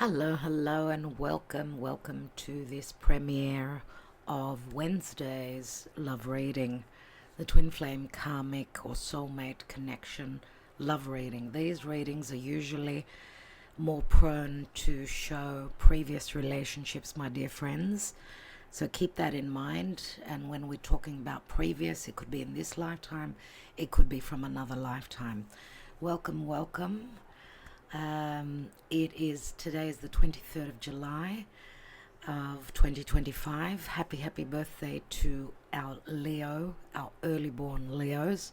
Hello, and welcome to this premiere of Wednesday's love reading, the Twin Flame Karmic or Soulmate Connection love reading. These readings are usually more prone to show previous relationships, my dear friends. So keep that in mind. And when we're talking about previous, it could be in this lifetime, it could be from another lifetime. Welcome. Today is the 23rd of July of 2025. Happy birthday to our Leo, our early born Leos.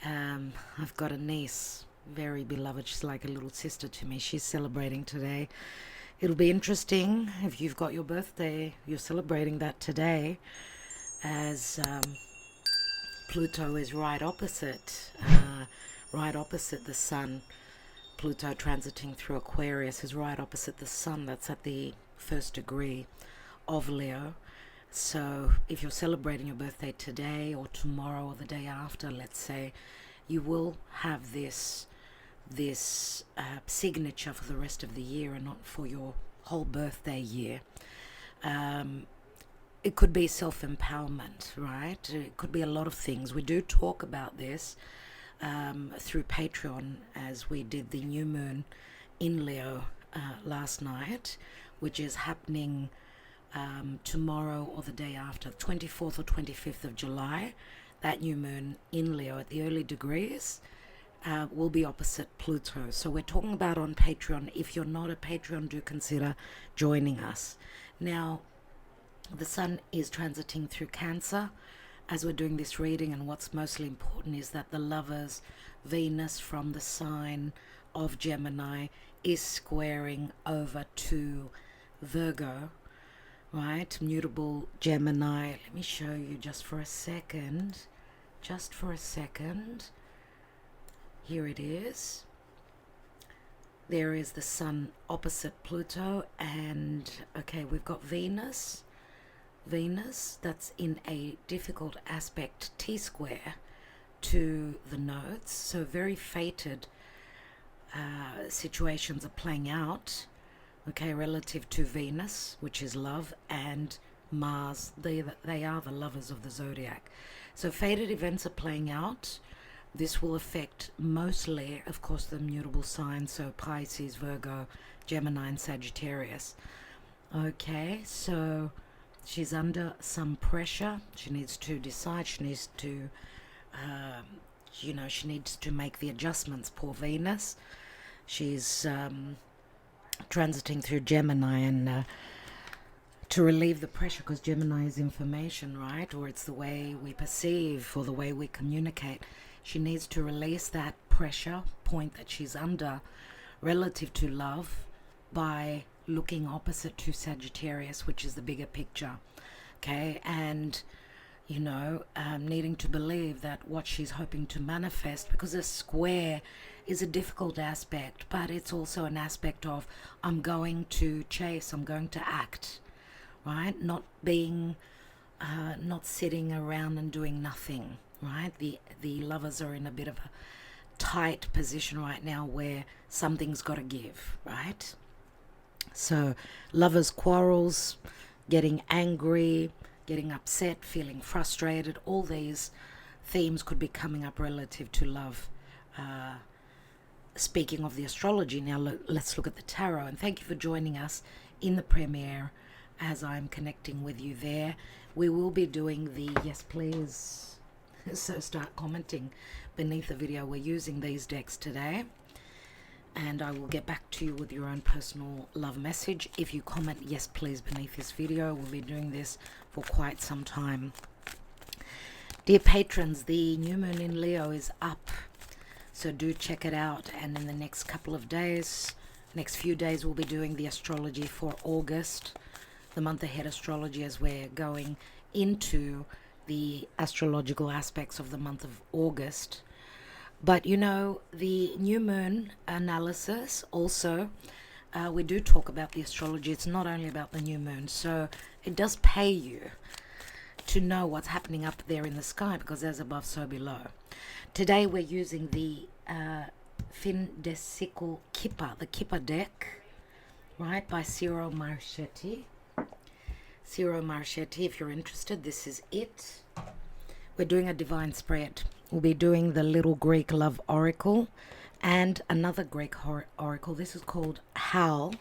I've got a niece, very beloved. She's like a little sister to me. She's celebrating today. It'll be interesting if you've got your birthday, you're celebrating that today, as Pluto is right opposite the sun. Pluto transiting through Aquarius is right opposite the sun. That's at the first degree of Leo. So if you're celebrating your birthday today or tomorrow or the day after, let's say, you will have this signature for the rest of the year and not for your whole birthday year. It could be self-empowerment, right? It could be a lot of things. We do talk about this through Patreon, as we did the new moon in Leo last night, which is happening tomorrow or the day after, 24th or 25th of July. That new moon in Leo at the early degrees will be opposite Pluto. So we're talking about on Patreon. If you're not a Patreon, do consider joining us. Now, the sun is transiting through Cancer as we're doing this reading, and what's mostly important is that the lovers, Venus from the sign of Gemini, is squaring over to Virgo, right? Mutable Gemini. Let me show you just for a second. Here it is. There is the sun opposite Pluto, and okay, we've got Venus, that's in a difficult aspect T-square to the nodes. So very fated situations are playing out, okay, relative to Venus, which is love, and Mars. They are the lovers of the zodiac. So fated events are playing out. This will affect mostly, of course, the mutable signs, so Pisces, Virgo, Gemini, and Sagittarius. Okay, so she's under some pressure. She needs to decide. She needs to, she needs to make the adjustments. Poor Venus. She's transiting through Gemini, and to relieve the pressure, because Gemini is information, right? Or it's the way we perceive or the way we communicate. She needs to release that pressure point that she's under relative to love by looking opposite to Sagittarius, which is the bigger picture, okay? And needing to believe that what she's hoping to manifest, because a square is a difficult aspect, but it's also an aspect of I'm going to chase, I'm going to act, right? Not being not sitting around and doing nothing, right? The lovers are in a bit of a tight position right now where something's got to give, right? So lovers' quarrels, getting angry, getting upset, feeling frustrated, all these themes could be coming up relative to love. Speaking of the astrology, now let's look at the tarot. And thank you for joining us in the premiere as I'm connecting with you there. We will be doing the yes please. So start commenting beneath the video. We're using these decks today, and I will get back to you with your own personal love message if you comment yes please beneath this video. We'll be doing this for quite some time. Dear patrons, the new moon in Leo is up, so do check it out. And in the next few days, we'll be doing the astrology for August, the month ahead astrology, as we're going into the astrological aspects of the month of August. But the new moon analysis also, we do talk about the astrology. It's not only about the new moon. So it does pay you to know what's happening up there in the sky, because as above, so below. Today we're using the Fin de Sickle Kipper, the Kipper deck, right, by Ciro Marchetti. Ciro Marchetti, if you're interested, this is it. We're doing a divine spread. We'll be doing the Little Greek Love Oracle and another Greek oracle. This is called Howl,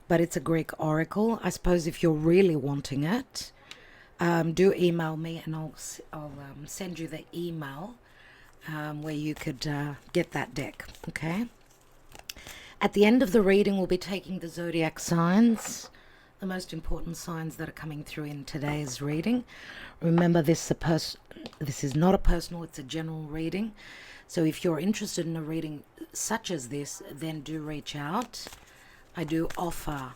but it's a Greek oracle. I suppose if you're really wanting it, do email me and I'll send you the email where you could get that deck, okay? At the end of the reading, we'll be taking the zodiac signs, the most important signs that are coming through in today's reading. Remember, this is not a personal, it's a general reading. So if you're interested in a reading such as this, then do reach out. I do offer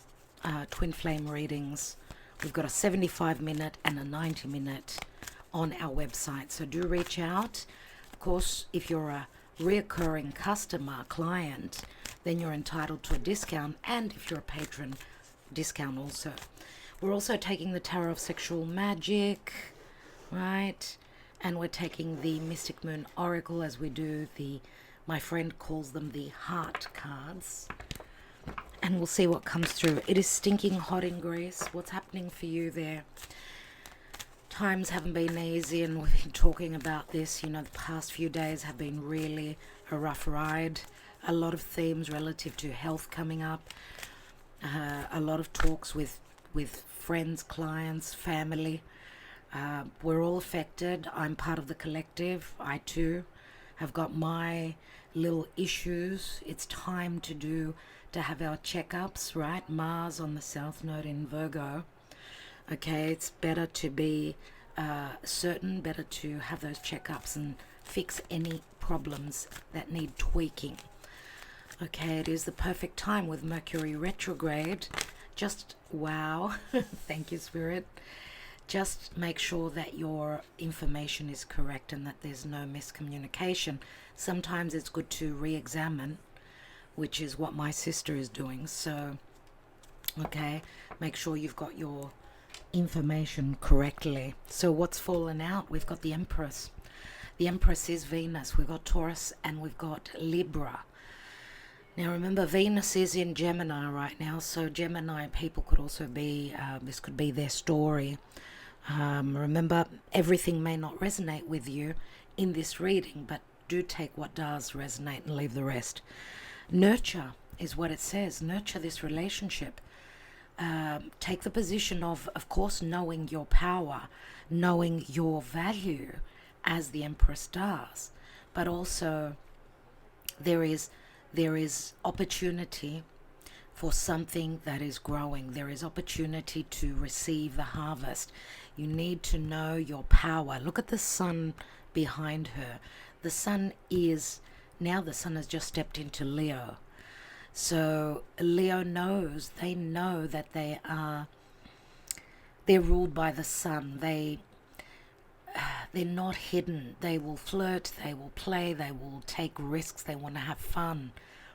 twin flame readings. We've got a 75-minute and a 90-minute on our website. So do reach out. Of course, if you're a reoccurring customer, client, then you're entitled to a discount. And if you're a patron, discount also. We're also taking the Tarot of Sexual Magic, right? And we're taking the Mystic Moon Oracle as we do my friend calls them the heart cards. And we'll see what comes through. It is stinking hot in Greece. What's happening for you there? Times haven't been easy, and we've been talking about this. You know, the past few days have been really a rough ride. A lot of themes relative to health coming up. A lot of talks with friends, clients, family. We're all affected. I'm part of the collective. I too have got my little issues. It's time to have our checkups, right? Mars on the South Node in Virgo. Okay, it's better to be certain, better to have those checkups and fix any problems that need tweaking. Okay, it is the perfect time with Mercury retrograde. Just wow. Thank you, Spirit. Just make sure that your information is correct and that there's no miscommunication. Sometimes it's good to re-examine, which is what my sister is doing. So, okay, make sure you've got your information correctly. So what's fallen out? We've got the Empress. The Empress is Venus. We've got Taurus and we've got Libra. Now remember, Venus is in Gemini right now, so Gemini people could also be, this could be their story. Remember, everything may not resonate with you in this reading, but do take what does resonate and leave the rest. Nurture is what it says. Nurture this relationship. Take the position of course, knowing your power, knowing your value, as the Empress does, but also there is opportunity for something that is growing. There is opportunity to receive the harvest. You need to know your power. Look at the sun behind her. The sun has just stepped into Leo. So Leo knows, they know that they're ruled by the sun. They're not hidden. They will flirt, they will play, they will take risks, they want to have fun,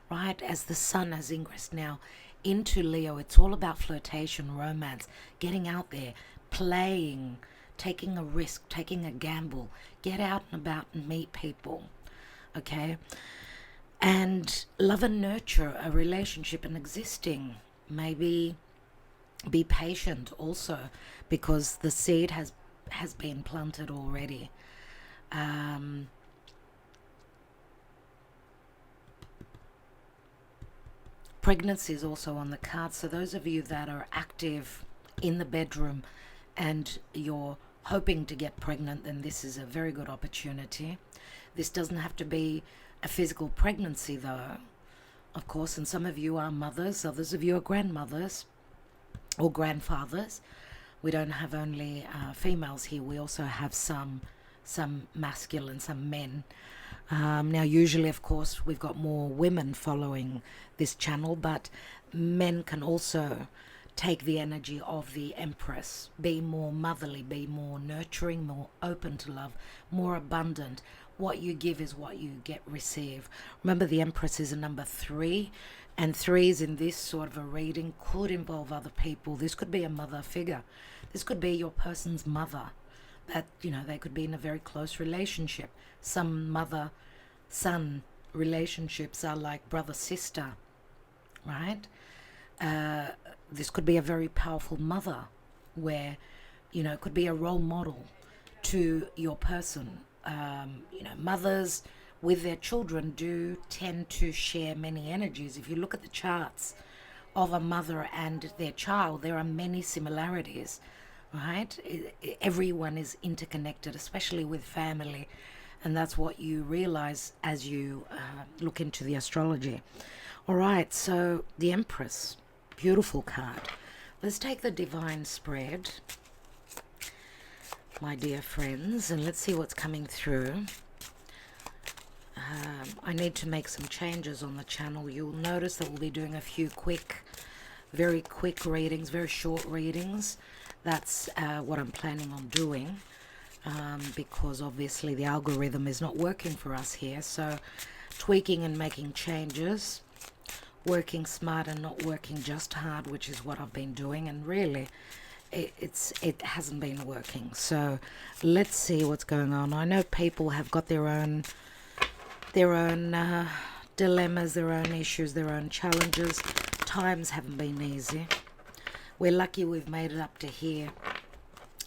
right? As the sun has ingressed now into Leo, it's all about flirtation, romance, getting out there, playing, taking a risk, taking a gamble, get out and about and meet people, okay? And love and nurture a relationship and existing. Maybe be patient also, because the seed has been planted already. Pregnancy is also on the card. So those of you that are active in the bedroom and you're hoping to get pregnant, then this is a very good opportunity. This doesn't have to be a physical pregnancy though, of course, and some of you are mothers, others of you are grandmothers or grandfathers. We don't have only females here, we also have some masculine, some men. Now usually, of course, we've got more women following this channel, but men can also take the energy of the Empress, be more motherly, be more nurturing, more open to love, more abundant. What you give is what you receive. Remember, the Empress is a number 3, and 3s in this sort of a reading could involve other people. This could be a mother figure. This could be your person's mother. That, they could be in a very close relationship. Some mother-son relationships are like brother-sister, right? this could be a very powerful mother where, you know, it could be a role model to your person. You know, mothers with their children do tend to share many energies. If you look at the charts of a mother and their child, there are many similarities, right? Everyone is interconnected, especially with family. And that's what you realize as you look into the astrology. All right, so the Empress, beautiful card. Let's take the divine spread, my dear friends, and let's see what's coming through. I need to make some changes on the channel. You'll notice that we'll be doing a few very quick readings, very short readings. That's what I'm planning on doing, because obviously the algorithm is not working for us here. So tweaking and making changes, working smart and not working just hard, which is what I've been doing, and really it hasn't been working. So let's see what's going on. I know people have got their own dilemmas, their own issues, their own challenges. Times haven't been easy. We're lucky we've made it up to here.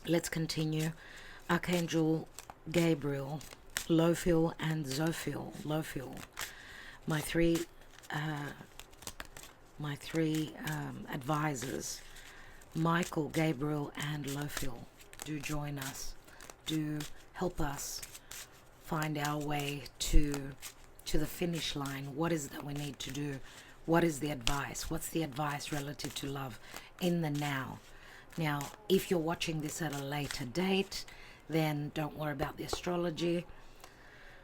Let's continue. Archangel Gabriel, Lophiel and Zophiel. Lophiel, my three advisors, Michael, Gabriel and Lophiel, do join us, do help us find our way to the finish line. What is it that we need to do? What is the advice? What's the advice relative to love in the now? Now, if you're watching this at a later date, then don't worry about the astrology.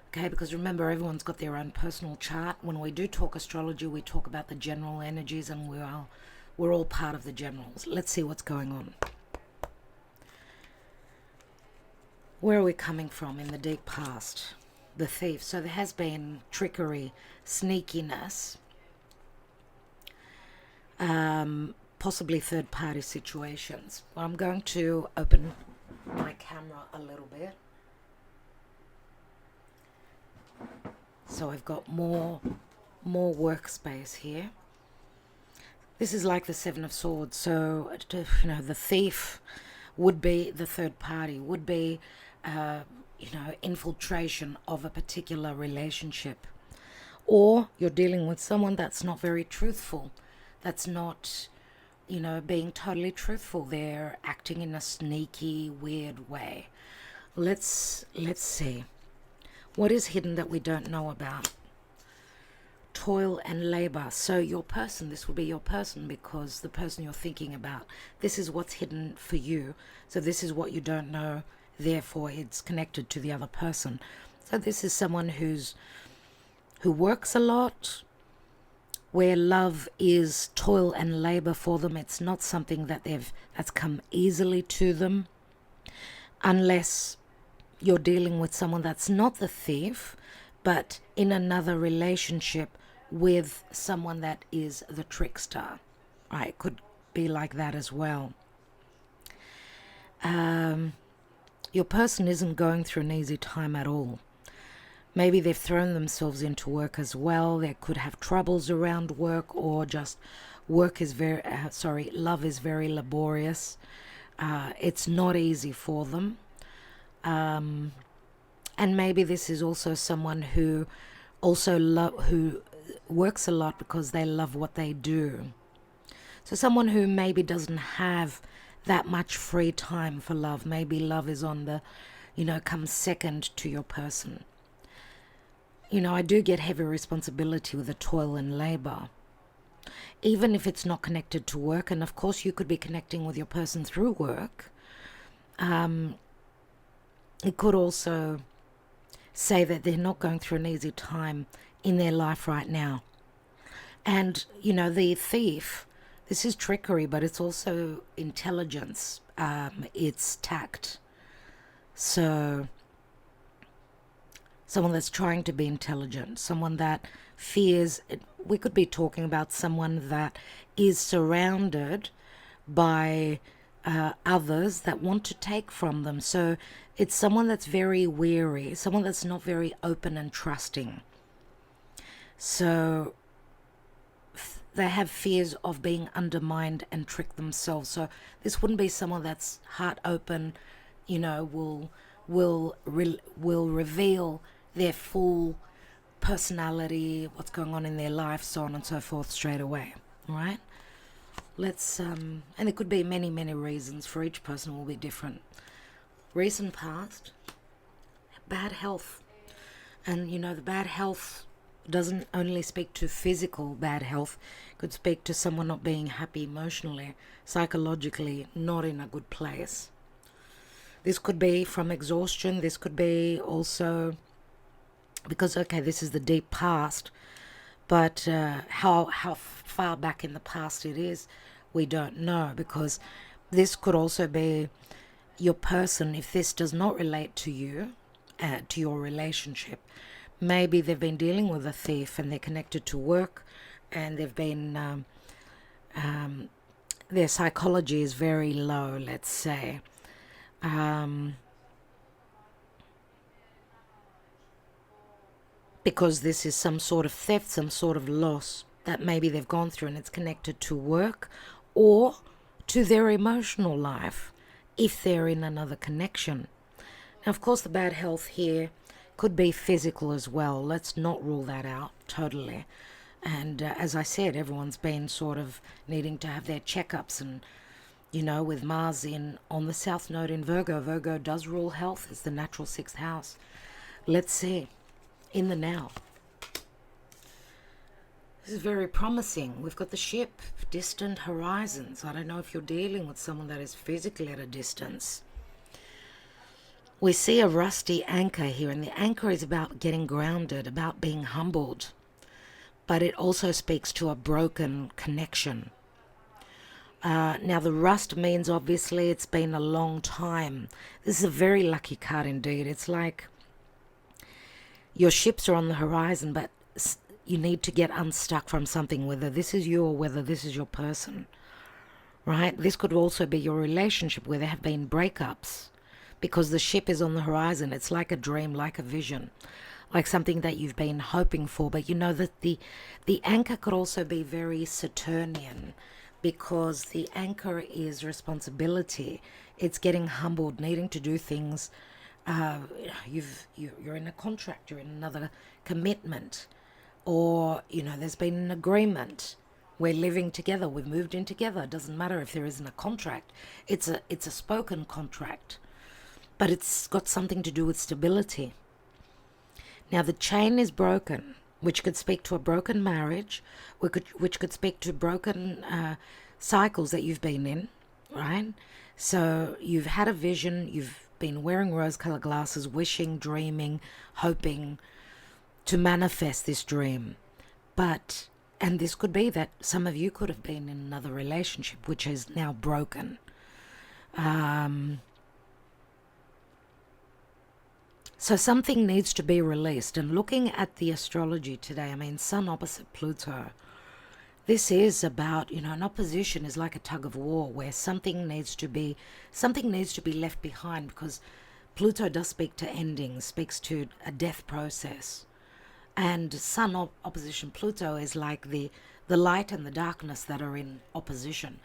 Okay, because remember, everyone's got their own personal chart. When we do talk astrology, we talk about the general energies, and we're all part of the generals. Let's see what's going on. Where are we coming from in the deep past? The thief. So there has been trickery, sneakiness, possibly third-party situations. Well, I'm going to open my camera a little bit. So I've got more workspace here. This is like the Seven of Swords. So, you know, the thief would be the third party, would be, you know, infiltration of a particular relationship. Or you're dealing with someone that's not very truthful, that's not, you know, being totally truthful. They're acting in a sneaky, weird way. Let's see. What is hidden that we don't know about? Toil and labor. So your person, this will be your person, because the person you're thinking about, this is what's hidden for you. So this is what you don't know, therefore it's connected to the other person. So this is someone who works a lot, where love is toil and labor for them. It's not something that's come easily to them, unless you're dealing with someone that's not the thief, but in another relationship with someone that is the trickster. Right, it could be like that as well. Your person isn't going through an easy time at all. Maybe they've thrown themselves into work as well. They could have troubles around work, or just work is love is very laborious. It's not easy for them. And maybe this is also someone who who works a lot because they love what they do. So someone who maybe doesn't have that much free time for love. Maybe love is on the, you know, comes second to your person. You know, I do get heavy responsibility with the toil and labor, even if it's not connected to work. And of course you could be connecting with your person through work. It could also say that they're not going through an easy time in their life right now. And, you know, the thief, this is trickery, but it's also intelligence. It's tact. So someone that's trying to be intelligent, someone that fears, we could be talking about someone that is surrounded by others that want to take from them. So it's someone that's very weary, someone that's not very open and trusting. So they have fears of being undermined and tricked themselves. So this wouldn't be someone that's heart open, you know, will reveal their full personality, what's going on in their life, so on and so forth straight away. All right. Let's and it could be many reasons. For each person will be different. Recent past, bad health, and you know the bad health doesn't only speak to physical bad health. It could speak to someone not being happy emotionally, psychologically, not in a good place. This could be from exhaustion. This could be also because, okay, this is the deep past, but how far back in the past it is, we don't know, because this could also be your person. If this does not relate to you, to your relationship, maybe they've been dealing with a thief and they're connected to work, and they've been their psychology is very low, let's say. Because this is some sort of theft, some sort of loss that maybe they've gone through, and it's connected to work or to their emotional life if they're in another connection. Now, of course, the bad health here could be physical as well. Let's not rule that out totally. And as I said, everyone's been sort of needing to have their checkups, and you know, with Mars in on the South Node in Virgo, Virgo does rule health. It's the natural 6th house. Let's see. In the now. This is very promising. We've got the ship, distant horizons. I don't know if you're dealing with someone that is physically at a distance. We see a rusty anchor here, and the anchor is about getting grounded, about being humbled. But it also speaks to a broken connection. Now, the rust means obviously it's been a long time. This is a very lucky card indeed. It's like your ships are on the horizon, but you need to get unstuck from something, whether this is you or whether this is your person, right? This could also be your relationship where there have been breakups, because the ship is on the horizon. It's like a dream, like a vision, like something that you've been hoping for. But you know that the anchor could also be very Saturnian, because the anchor is responsibility. It's getting humbled, needing to do things. You're in a contract, you're in another commitment, or you know there's been an agreement. We're living together, we've moved in together. It doesn't matter if there isn't a contract. It's a spoken contract, but it's got something to do with stability. Now the chain is broken, which could speak to a broken marriage, which could speak to broken cycles that you've been in, right? So you've had a vision, you've been wearing rose-colored glasses, wishing, dreaming, hoping to manifest this dream. And this could be that some of you could have been in another relationship which is now broken. So something needs to be released. And looking at the astrology today, I mean, Sun opposite Pluto, this is about, you know, an opposition is like a tug of war where something needs to be left behind, because Pluto does speak to endings, speaks to a death process. And Sun opposition Pluto is like the light and the darkness that are in opposition,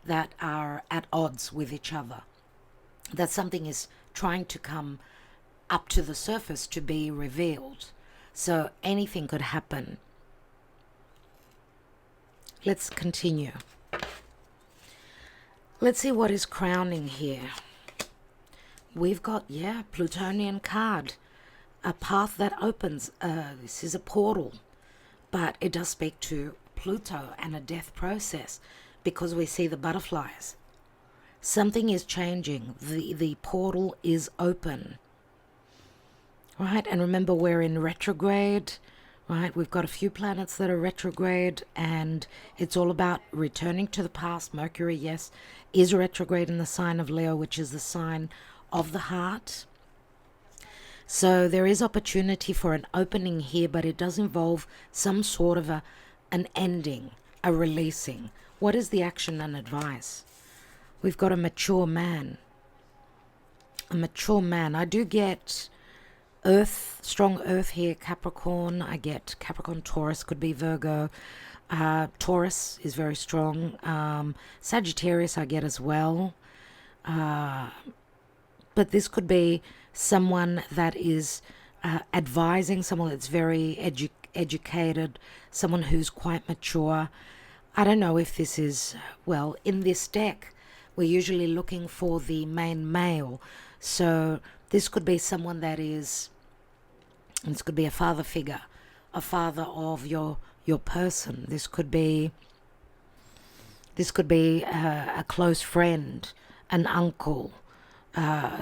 that are at odds with each other. That something is trying to come up to the surface to be revealed. So anything could happen. Let's continue. Let's see what is crowning here. We've got, Plutonian card. A path that opens. This is a portal. But it does speak to Pluto and a death process, because we see the butterflies. Something is changing. The portal is open. Right? And remember, we're in retrograde. Right, we've got a few planets that are retrograde, and it's all about returning to the past. Mercury, yes, is retrograde in the sign of Leo, which is the sign of the heart. So there is opportunity for an opening here, but it does involve some sort of an ending, a releasing. What is the action and advice? We've got a mature man. A mature man. I do get Earth, strong Earth here, Capricorn. I get Capricorn, Taurus, could be Virgo. Taurus is very strong. Sagittarius I get as well. But this could be someone that is advising, someone that's very educated, someone who's quite mature. I don't know if this is, well, in this deck, we're usually looking for the main male. So this could be someone that is, this could be a father figure, a father of your person. This could be a close friend, an uncle,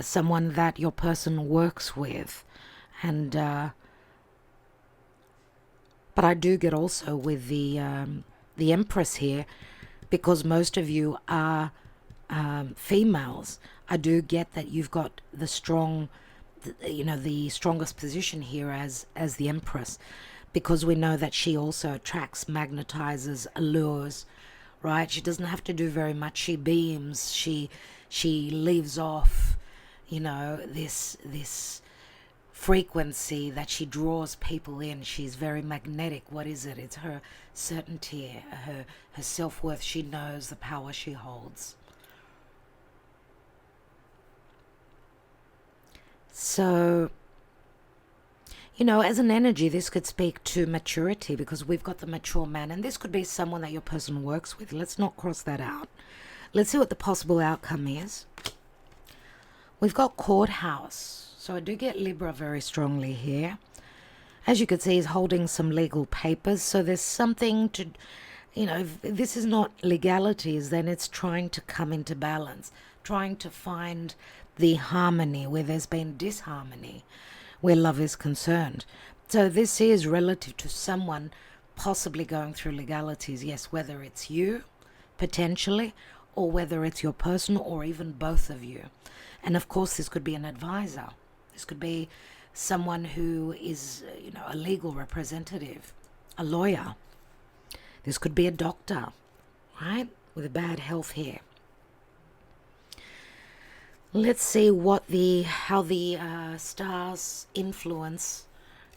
someone that your person works with. And but I do get also with the Empress here, because most of you are females. I do get that you've got the the strongest position here as the Empress, because we know that she also attracts, magnetizes, allures, right? She doesn't have to do very much. She beams, she leaves off, this frequency that she draws people in. She's very magnetic. What is it? It's her certainty, her self-worth. She knows the power she holds. So, as an energy, this could speak to maturity, because we've got the mature man, and this could be someone that your person works with. Let's not cross that out. Let's see what the possible outcome is. We've got courthouse. So I do get Libra very strongly here. As you can see, he's holding some legal papers. So there's something to, if this is not legalities, then it's trying to come into balance, trying to find the harmony where there's been disharmony, where love is concerned. So this is relative to someone possibly going through legalities. Yes, whether it's you, potentially, or whether it's your person, or even both of you. And of course, this could be an advisor. This could be someone who is, a legal representative, a lawyer. This could be a doctor, right, with a bad health here. Let's see how the stars influence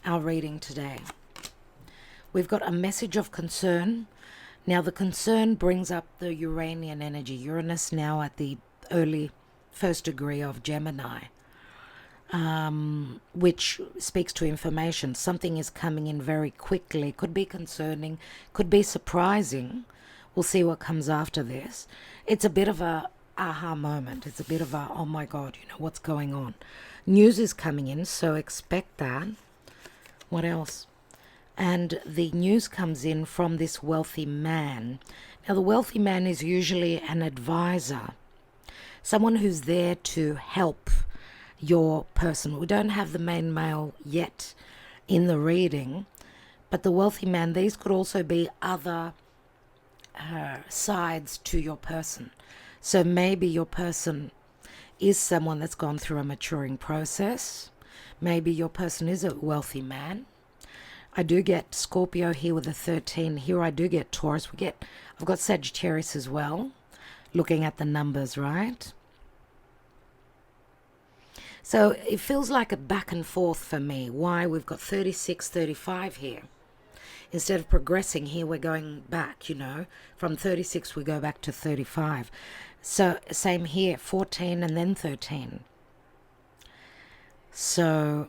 our reading today. We've got a message of concern. Now, the concern brings up the Uranian energy. Uranus now at the early first degree of Gemini, which speaks to information. Something is coming in very quickly. Could be concerning, could be surprising. We'll see what comes after this. It's a bit of a aha moment. It's a bit of a, oh my God, what's going on? News is coming in, so expect that. What else? And the news comes in from this wealthy man. Now, the wealthy man is usually an advisor, someone who's there to help your person. We don't have the main male yet in the reading, but the wealthy man, these could also be other sides to your person. So maybe your person is someone that's gone through a maturing process. Maybe your person is a wealthy man. I do get Scorpio here with a 13. Here I do get Taurus. I've got Sagittarius as well, looking at the numbers, right? So it feels like a back and forth for me. Why? We've got 36, 35 here. Instead of progressing here, we're going back, From 36, we go back to 35. So same here, 14 and then 13. So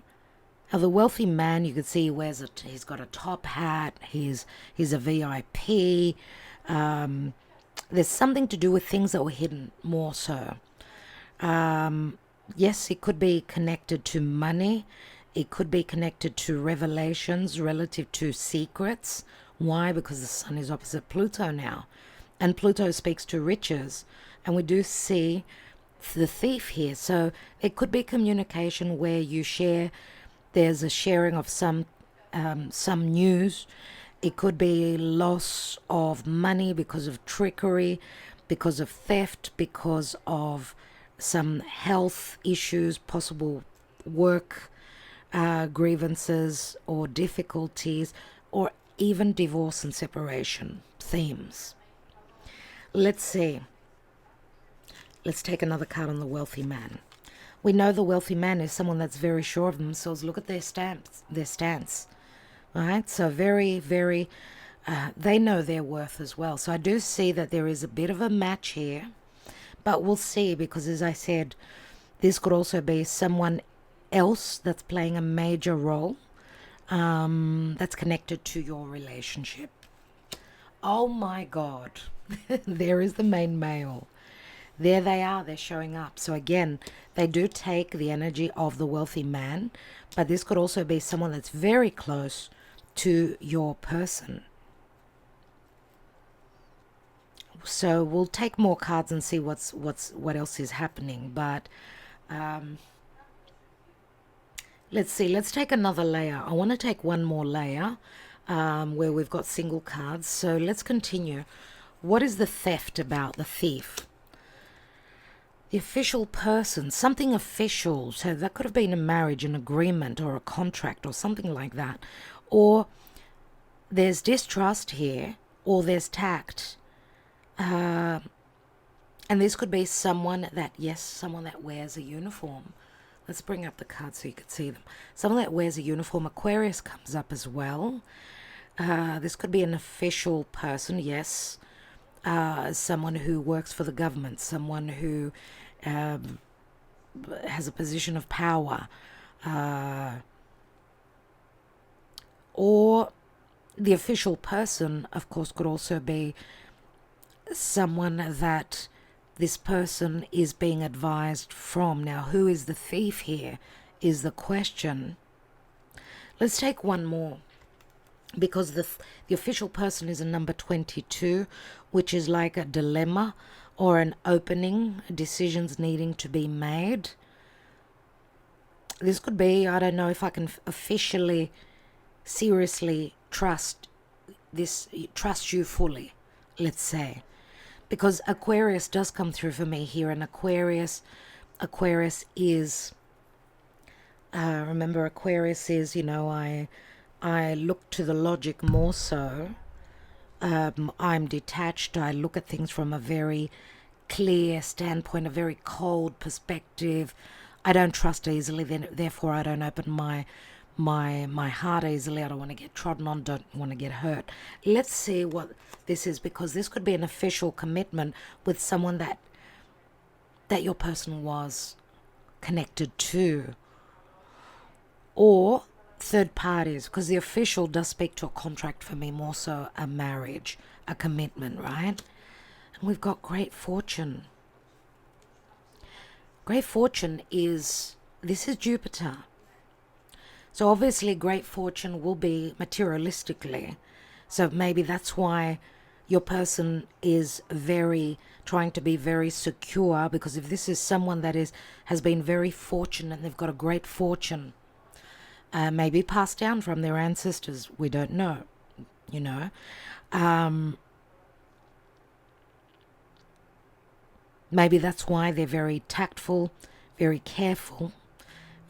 the wealthy man, you can see he's got a top hat. He's a VIP. There's something to do with things that were hidden more so. Yes, it could be connected to money. It could be connected to revelations relative to secrets. Why? Because the sun is opposite Pluto now. And Pluto speaks to riches. And we do see the thief here. So it could be communication where you share. There's a sharing of some news. It could be loss of money because of trickery, because of theft, because of some health issues, possible work grievances or difficulties, or even divorce and separation themes. Let's see. Let's take another card on the wealthy man. We know the wealthy man is someone that's very sure of themselves. Look at their stance. Right? So very, very They know their worth as well. So I do see that there is a bit of a match here, but we'll see, because as I said, this could also be someone else that's playing a major role, that's connected to your relationship. Oh my God, there is the main male. There they are, they're showing up. So again, they do take the energy of the wealthy man, but this could also be someone that's very close to your person. So we'll take more cards and see what else is happening. But let's see. Let's take another layer. I want to take one more layer where we've got single cards. So let's continue. What is the theft about? The thief. The official person. Something official. So that could have been a marriage, an agreement, or a contract, or something like that. Or there's distrust here, or there's tact. And this could be someone that, yes, someone that wears a uniform. Let's bring up the cards so you can see them. Someone that wears a uniform. Aquarius comes up as well. This could be an official person, yes. Someone who works for the government. Someone who has a position of power. Or the official person, of course, could also be someone that this person is being advised from. Now, who is the thief here is the question. Let's take one more, because the official person is a number 22, which is like a dilemma or an opening, decisions needing to be made. This could be, I don't know if I can officially, seriously trust you fully, let's say. Because Aquarius does come through for me here, and Aquarius is, remember Aquarius is, I look to the logic more so. I'm detached. I look at things from a very clear standpoint, a very cold perspective. I don't trust easily, therefore I don't open my heart easily. I don't want to get trodden on, don't want to get hurt. Let's see what this is, because this could be an official commitment with someone that your person was connected to, or third parties, because the official does speak to a contract for me, more so a marriage, a commitment, right? And we've got great fortune. Great fortune is, this is Jupiter. So obviously great fortune will be materialistically. So maybe that's why your person is trying to be very secure, because if this is someone that has been very fortunate, they've got a great fortune, maybe passed down from their ancestors, we don't know, maybe that's why they're very tactful, very careful,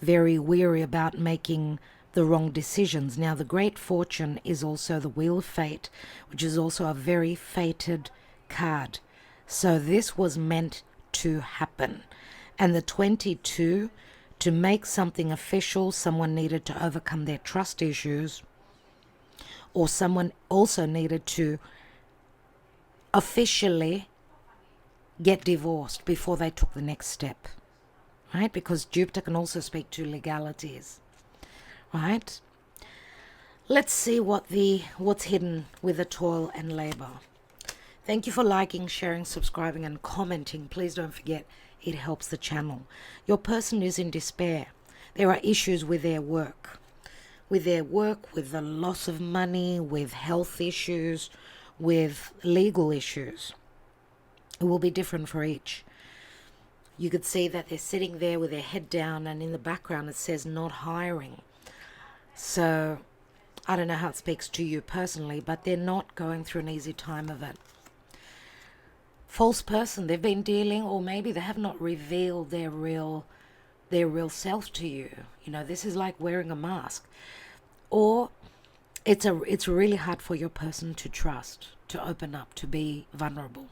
very weary about making the wrong decisions. Now, the great fortune is also the Wheel of Fate, which is also a very fated card. So this was meant to happen. And the 22, to make something official, someone needed to overcome their trust issues, or someone also needed to officially get divorced before they took the next step. Right? Because Jupiter can also speak to legalities, right? Let's see what's hidden with the toil and labor. Thank you for liking, sharing, subscribing, and commenting. Please don't forget, it helps the channel. Your person is in despair. There are issues with their work, with the loss of money, with health issues, with legal issues. It will be different for each. You could see that they're sitting there with their head down, and in the background it says not hiring. So I don't know how it speaks to you personally, but they're not going through an easy time of it. False person, they've been dealing, or maybe they have not revealed their real self to you. This is like wearing a mask. Or it's really hard for your person to trust, to open up, to be vulnerable.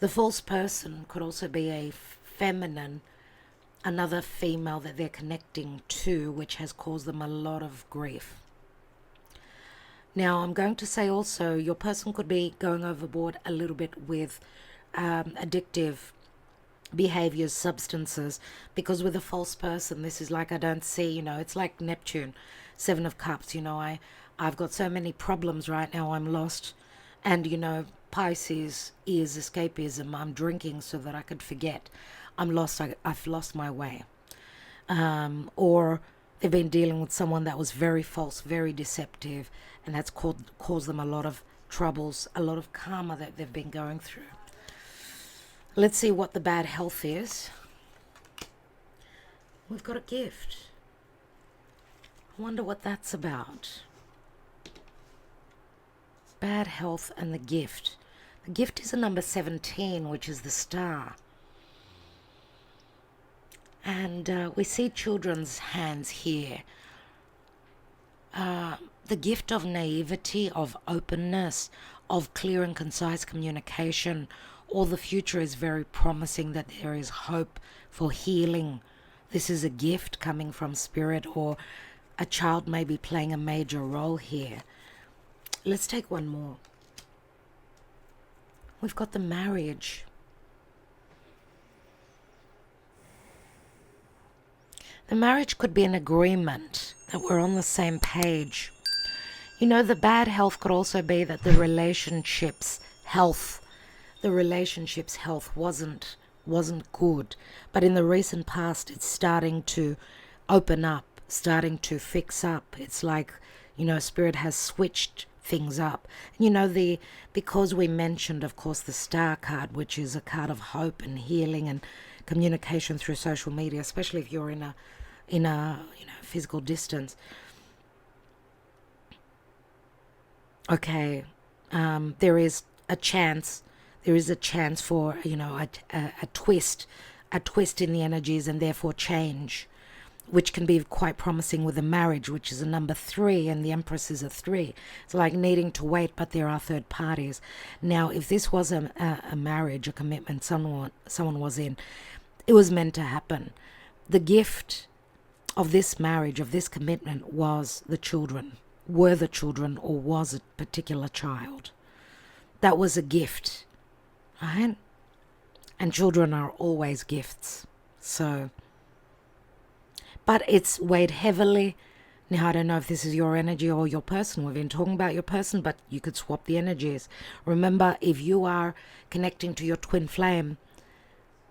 The false person could also be a feminine, another female that they're connecting to, which has caused them a lot of grief. Now, I'm going to say also your person could be going overboard a little bit with addictive behaviors, substances, because with a false person, this is like I don't see, it's like Neptune, Seven of Cups, I've got so many problems right now, I'm lost. And, Pisces is escapism. I'm drinking so that I could forget. I'm lost. I've lost my way. Or they've been dealing with someone that was very false, very deceptive, and that's caused them a lot of troubles, a lot of karma that they've been going through. Let's see what the bad health is. We've got a gift. I wonder what that's about. Bad health and the gift. The gift is a number 17, which is the star. And we see children's hands here. The gift of naivety, of openness, of clear and concise communication. All the future is very promising, that there is hope for healing. This is a gift coming from spirit, or a child may be playing a major role here. Let's take one more. We've got the marriage. The marriage could be an agreement that we're on the same page. The bad health could also be that the relationship's health wasn't good. But in the recent past, it's starting to open up, starting to fix up. It's like, spirit has switched things up. Because we mentioned, of course, the star card, which is a card of hope and healing and communication through social media, especially if you're in a physical distance. Okay, there is a chance for a twist in the energies, and therefore change, which can be quite promising with a marriage, which is a number 3, and the Empress is a 3. It's like needing to wait, but there are third parties. Now, if this was a marriage, a commitment someone was in, it was meant to happen. The gift of this marriage, of this commitment, was the children. Were the children, or was a particular child. That was a gift, right? And children are always gifts. So, but it's weighed heavily. Now, I don't know if this is your energy or your person. We've been talking about your person, but you could swap the energies. Remember, if you are connecting to your twin flame,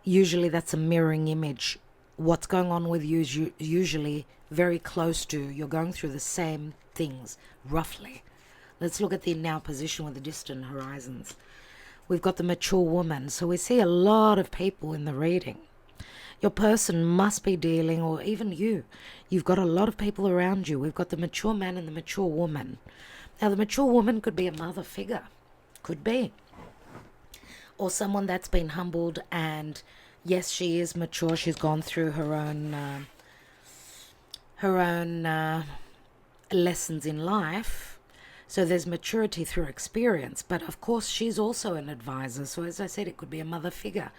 usually that's a mirroring image. What's going on with you is usually very close to, you're going through the same things, roughly. Let's look at the now position with the distant horizons. We've got the mature woman. So we see a lot of people in the reading. Your person must be dealing, or even you've got a lot of people around you. We've got the mature man and the mature woman. Now, the mature woman could be a mother figure. Could be. Or someone that's been humbled, and yes, she is mature. She's gone through her own lessons in life. So there's maturity through experience. But of course, she's also an advisor. So as I said, it could be a mother figure.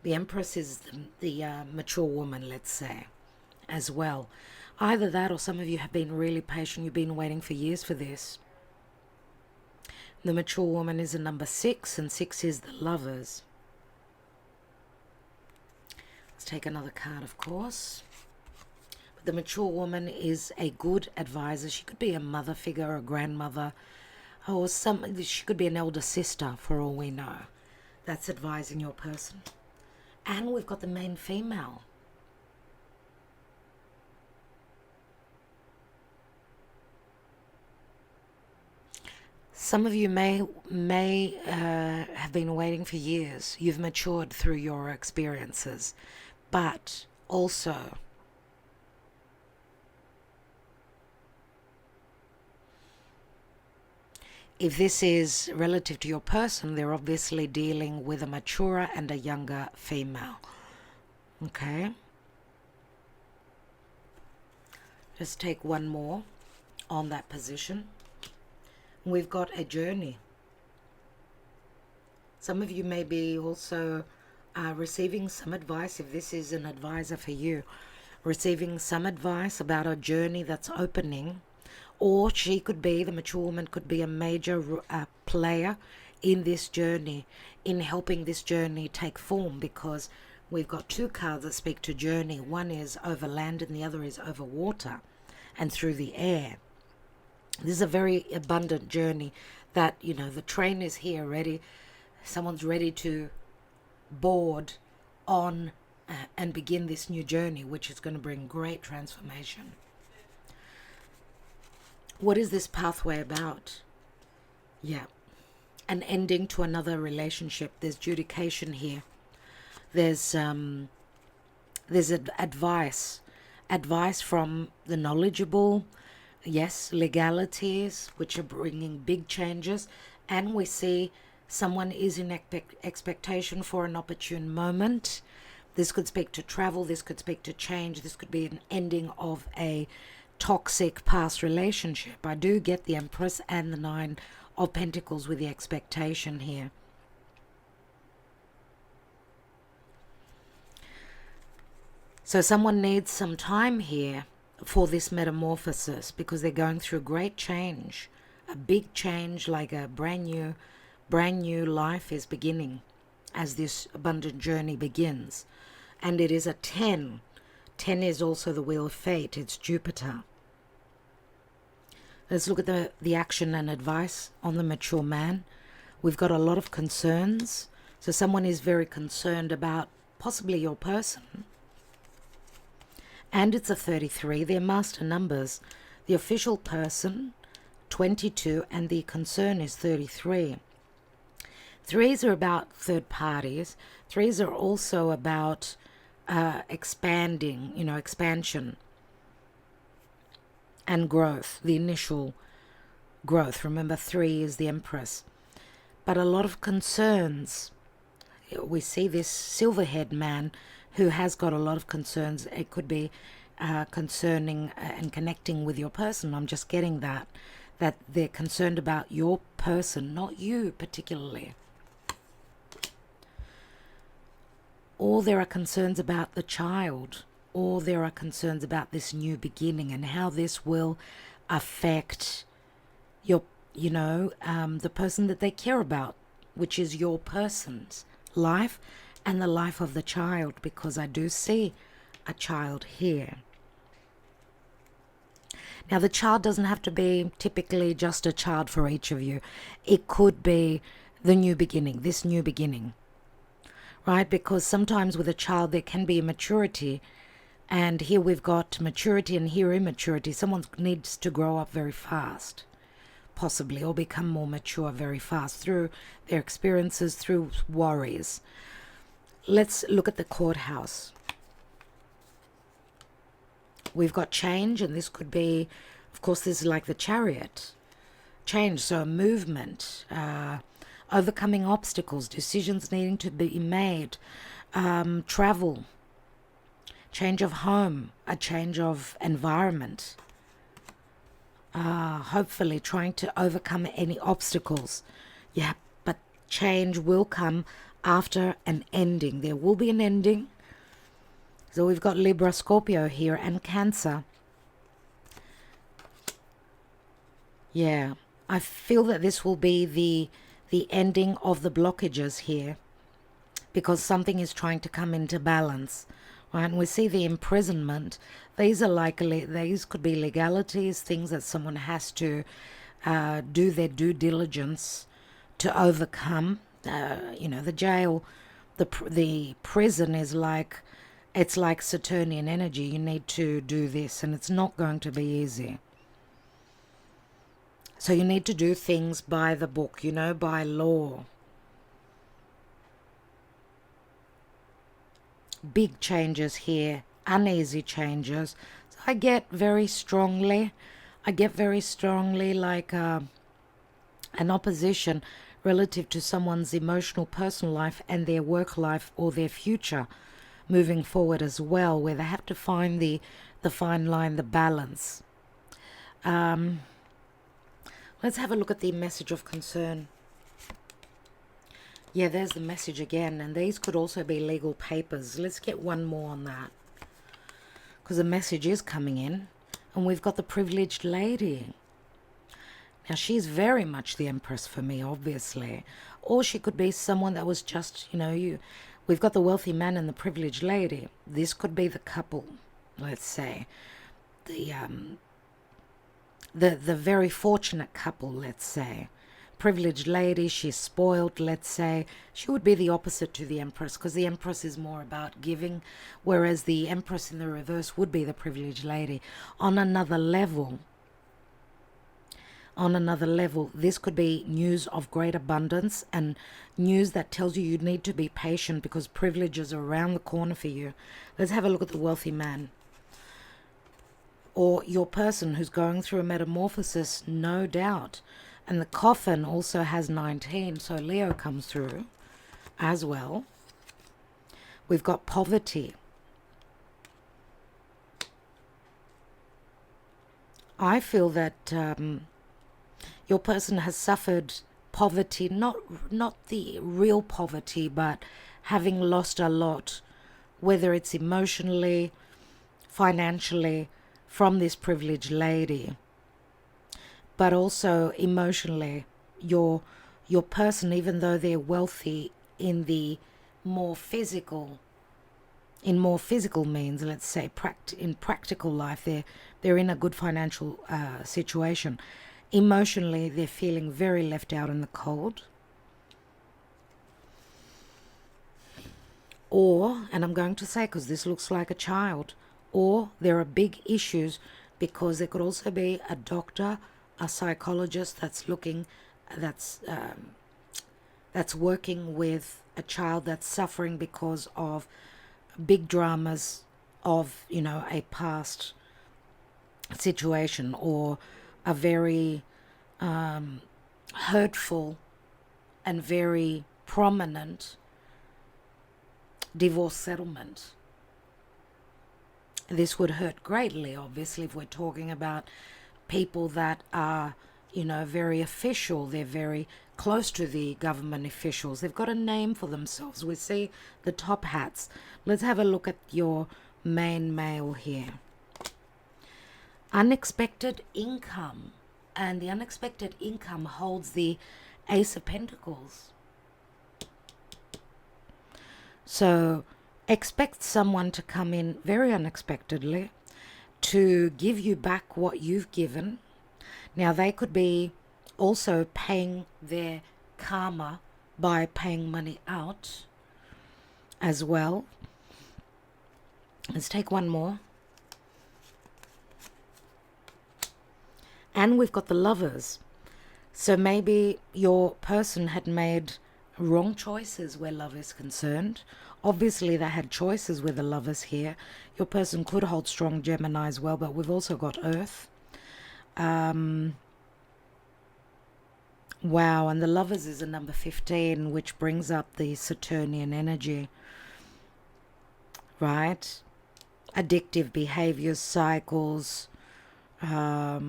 The Empress is the mature woman, let's say, as well. Either that, or some of you have been really patient. You've been waiting for years for this. The mature woman is a number 6, and 6 is the Lovers. Let's take another card, of course. But the mature woman is a good advisor. She could be a mother figure, a grandmother, or she could be an elder sister, for all we know. That's advising your person. And we've got the main female. Some of you may have been waiting for years. You've matured through your experiences. But also, if this is relative to your person, they're obviously dealing with a maturer and a younger female. Okay? Just take one more on that position. We've got a journey. Some of you may be also receiving some advice, if this is an advisor for you, receiving some advice about a journey that's opening, or she could be, the mature woman could be a major player in this journey, in helping this journey take form, because we've got two cards that speak to journey. One is over land and the other is over water and through the air. This is a very abundant journey that, you know, the train is here ready. Someone's ready to board on and begin this new journey, which is going to bring great transformation. What is this pathway about? Yeah. An ending to another relationship. There's adjudication here. There's advice from the knowledgeable. Yes, legalities, which are bringing big changes. And we see someone is in expectation for an opportune moment. This could speak to travel. This could speak to change. This could be an ending of a toxic past relationship. I do get the Empress and the Nine of Pentacles with the expectation here. So someone needs some time here for this metamorphosis, because they're going through great change, a big change, like a brand new life is beginning as this abundant journey begins. And it is a 10. 10 is also the wheel of fate. It's Jupiter. Let's look at the action and advice on the mature man. We've got a lot of concerns. So someone is very concerned about possibly your person. And it's a 33. They're master numbers. The official person, 22, and the concern is 33. Threes are about third parties. Threes are also about expanding, expansion and growth, the initial growth. Remember, 3 is the Empress. But a lot of concerns. We see this silver-haired man who has got a lot of concerns. It could be concerning and connecting with your person. I'm just getting that they're concerned about your person, not you particularly. Or there are concerns about the child, or there are concerns about this new beginning and how this will affect your, the person that they care about, which is your person's life and the life of the child, because I do see a child here. Now, the child doesn't have to be typically just a child for each of you. It could be the new beginning, this new beginning, right? Because sometimes with a child there can be immaturity, and here we've got maturity and here immaturity. Someone needs to grow up very fast, possibly, or become more mature very fast through their experiences, through worries. Let's look at the courthouse. We've got change, and this could be, of course, this is like the Chariot. Change, so a movement, overcoming obstacles, decisions needing to be made, travel, change of home, a change of environment, hopefully trying to overcome any obstacles. Yeah, but change will come after an ending. There will be an ending. So we've got Libra, Scorpio here, and Cancer. Yeah, I feel that this will be the ending of the blockages here, because something is trying to come into balance, right? And we see the imprisonment. These could be legalities, things that someone has to do their due diligence to overcome. The jail, the prison is like, it's like Saturnian energy. You need to do this, and it's not going to be easy. So you need to do things by the book, by law. Big changes here, uneasy changes. So I get very strongly like an opposition relative to someone's emotional personal life and their work life or their future moving forward as well, where they have to find the fine line, the balance. Let's have a look at the message of concern. Yeah, there's the message again, and these could also be legal papers. Let's get one more on that, because the message is coming in, and we've got the privileged lady. Now, she's very much the Empress for me, obviously. Or she could be someone that was just, we've got the wealthy man and the privileged lady. This could be the couple, let's say. The very fortunate couple, let's say. Privileged lady, she's spoiled, let's say. She would be the opposite to the Empress, because the Empress is more about giving, whereas the Empress in the reverse would be the privileged lady. On another level, this could be news of great abundance and news that tells you need to be patient because privileges are around the corner for you. Let's have a look at the wealthy man. Or your person who's going through a metamorphosis, no doubt. And the coffin also has 19, so Leo comes through as well. We've got poverty. I feel that your person has suffered poverty, not the real poverty, but having lost a lot, whether it's emotionally, financially, from this privileged lady, but also emotionally. Your person, even though they're wealthy in the more physical means, let's say in practical life, they're in a good financial situation. Emotionally, they're feeling very left out in the cold. Or, and I'm going to say, because this looks like a child, or there are big issues because there could also be a doctor, a psychologist that's working with a child that's suffering because of big dramas of, a past situation, or a very hurtful and very prominent divorce settlement. This would hurt greatly, obviously, if we're talking about people that are, very official. They're very close to the government officials. They've got a name for themselves. We see the top hats. Let's have a look at your main male here. Unexpected income. And the unexpected income holds the Ace of Pentacles. So expect someone to come in very unexpectedly to give you back what you've given. Now, they could be also paying their karma by paying money out as well. Let's take one more. And we've got the Lovers. So maybe your person had made wrong choices where love is concerned. Obviously, they had choices with the Lovers here. Your person could hold strong Gemini as well, but we've also got Earth. Wow, and the Lovers is a number 15, which brings up the Saturnian energy. Right? Addictive behaviors, cycles, a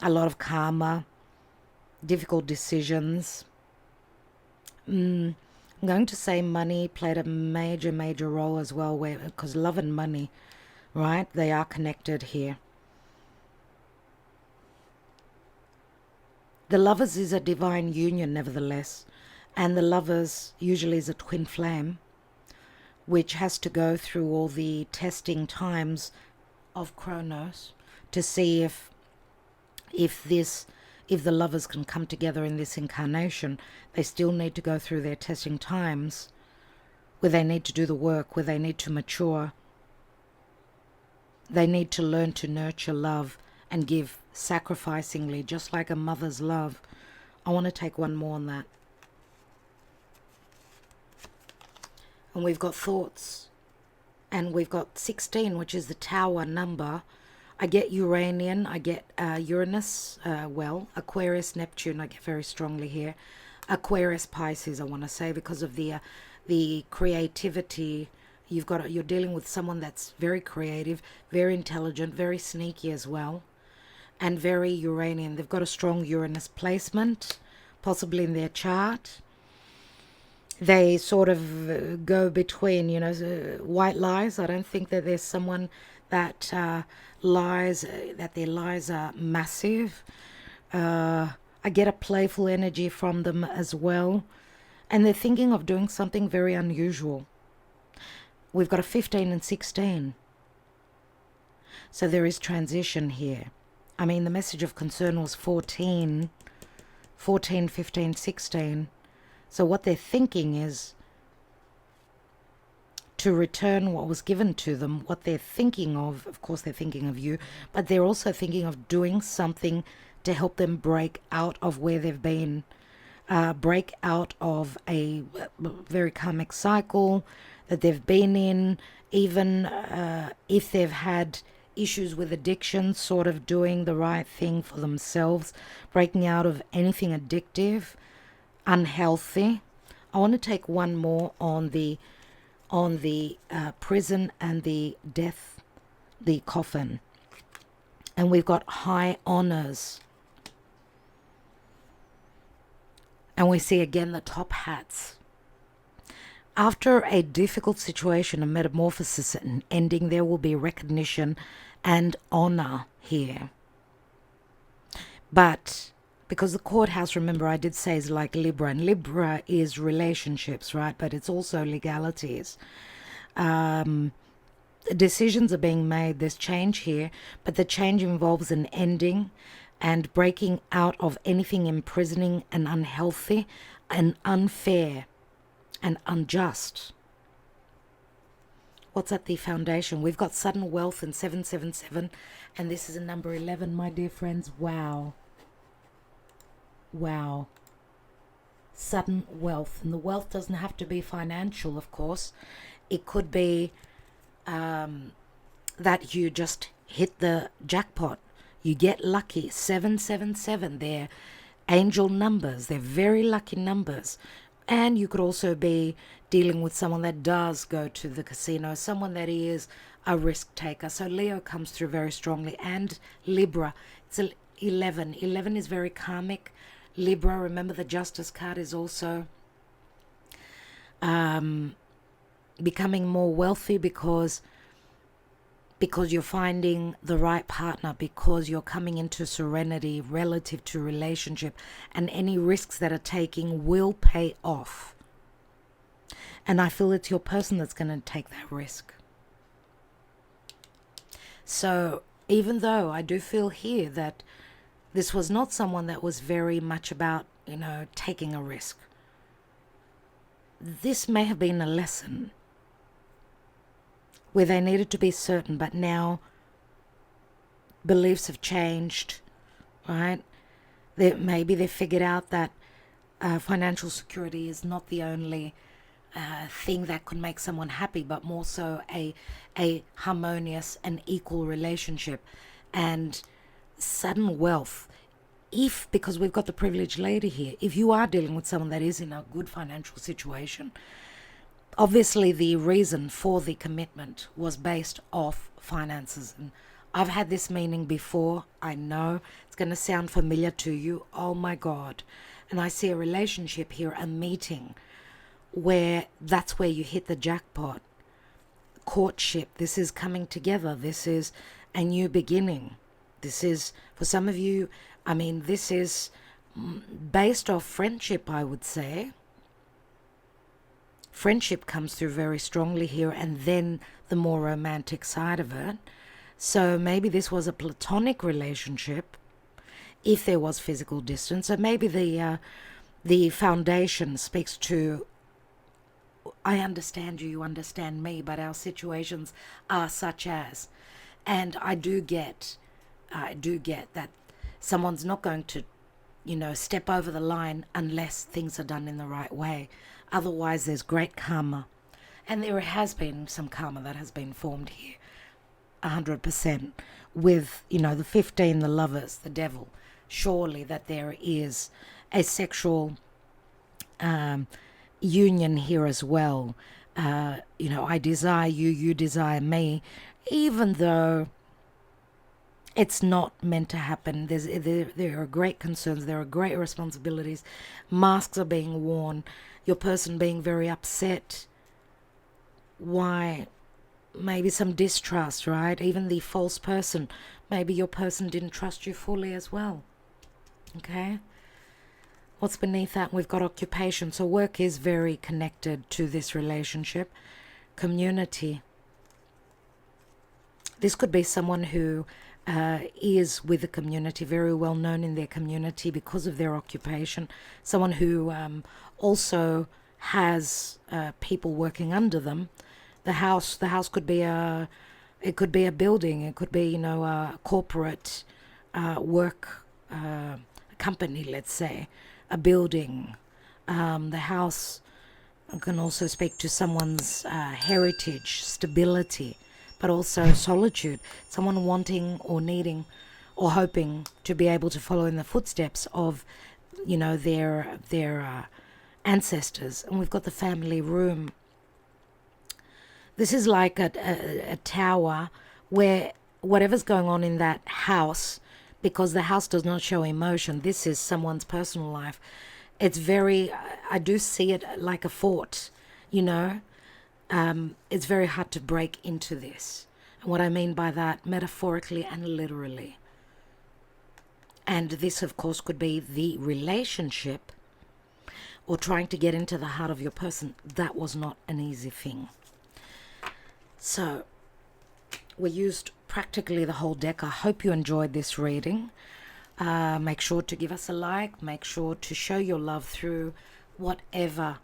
lot of karma, difficult decisions. I'm going to say money played a major role as well, because love and money, right, they are connected here. The Lovers is a divine union, nevertheless, and the Lovers usually is a twin flame, which has to go through all the testing times of Chronos to see if the Lovers can come together in this incarnation. They still need to go through their testing times where they need to do the work, where they need to mature. They need to learn to nurture love and give sacrificingly, just like a mother's love. I want to take one more on that. And we've got thoughts. And we've got 16, which is the Tower number. I get Uranian, I get Uranus, Aquarius, Neptune, I get very strongly here. Aquarius, Pisces, I want to say, because of the creativity. You're dealing with someone that's very creative, very intelligent, very sneaky as well, and very Uranian. They've got a strong Uranus placement, possibly in their chart. They sort of go between, white lies. I don't think that there's someone that that their lies are massive. I get a playful energy from them as well. And they're thinking of doing something very unusual. We've got a 15 and 16. So there is transition here. I mean, the message of concern was 14, 15, 16. So what they're thinking is to return what was given to them. What they're thinking of course, they're thinking of you, but they're also thinking of doing something to help them break out of where they've been, break out of a very karmic cycle that they've been in, even if they've had issues with addiction, sort of doing the right thing for themselves, breaking out of anything addictive, unhealthy. I want to take one more on the prison and the death, the coffin. And we've got high honors. And we see again the top hats. After a difficult situation, a metamorphosis and ending, there will be recognition and honor here. But because the courthouse, remember I did say, is like Libra, and Libra is relationships, right? But it's also legalities. Decisions are being made. There's change here, but the change involves an ending and breaking out of anything imprisoning and unhealthy and unfair and unjust. What's at the foundation? We've got sudden wealth in 777, and this is a number 11, my dear friends. Wow. Wow. Sudden wealth. And the wealth doesn't have to be financial, of course. It could be that you just hit the jackpot. You get lucky. 777. They're angel numbers. They're very lucky numbers. And you could also be dealing with someone that does go to the casino, someone that is a risk taker. So Leo comes through very strongly. And Libra, it's 11. 11 is very karmic. Libra, remember the Justice card, is also becoming more wealthy because you're finding the right partner, because you're coming into serenity relative to relationship, and any risks that are taking will pay off. And I feel it's your person that's going to take that risk. So even though I do feel here that this was not someone that was very much about, taking a risk, this may have been a lesson where they needed to be certain, but now beliefs have changed, right? Maybe they figured out that financial security is not the only thing that could make someone happy, but more so a harmonious and equal relationship. And sudden wealth, because we've got the privileged lady here, if you are dealing with someone that is in a good financial situation, obviously the reason for the commitment was based off finances. And I've had this meaning before. I know it's going to sound familiar to you. Oh my God. And I see a relationship here, a meeting, where that's where you hit the jackpot. Courtship. This is coming together. This is a new beginning. This is, for some of you, this is based off friendship, I would say. Friendship comes through very strongly here, and then the more romantic side of it. So maybe this was a platonic relationship, if there was physical distance. So maybe the foundation speaks to, I understand you, you understand me, but our situations are such as. And I do get that someone's not going to, step over the line unless things are done in the right way. Otherwise, there's great karma. And there has been some karma that has been formed here, 100%, with, the 15, the lovers, the devil. Surely that there is a sexual union here as well. I desire you, you desire me, even though it's not meant to happen. There are great concerns. There are great responsibilities. Masks are being worn. Your person being very upset. Why? Maybe some distrust, right? Even the false person. Maybe your person didn't trust you fully as well. Okay. What's beneath that? We've got occupation. So work is very connected to this relationship. Community. This could be someone who is with the community, very well known in their community because of their occupation. Someone who also has people working under them. The house could be it could be a building. It could be, a corporate work company, let's say, a building. The house can also speak to someone's heritage, stability, but also solitude. Someone wanting or needing or hoping to be able to follow in the footsteps of, their ancestors. And we've got the family room. This is like a tower where whatever's going on in that house, because the house does not show emotion, this is someone's personal life. It's very, I do see it like a fort, It's very hard to break into this. And what I mean by that, metaphorically and literally. And this, of course, could be the relationship or trying to get into the heart of your person. That was not an easy thing. So we used practically the whole deck. I hope you enjoyed this reading. Make sure to give us a like. Make sure to show your love through whatever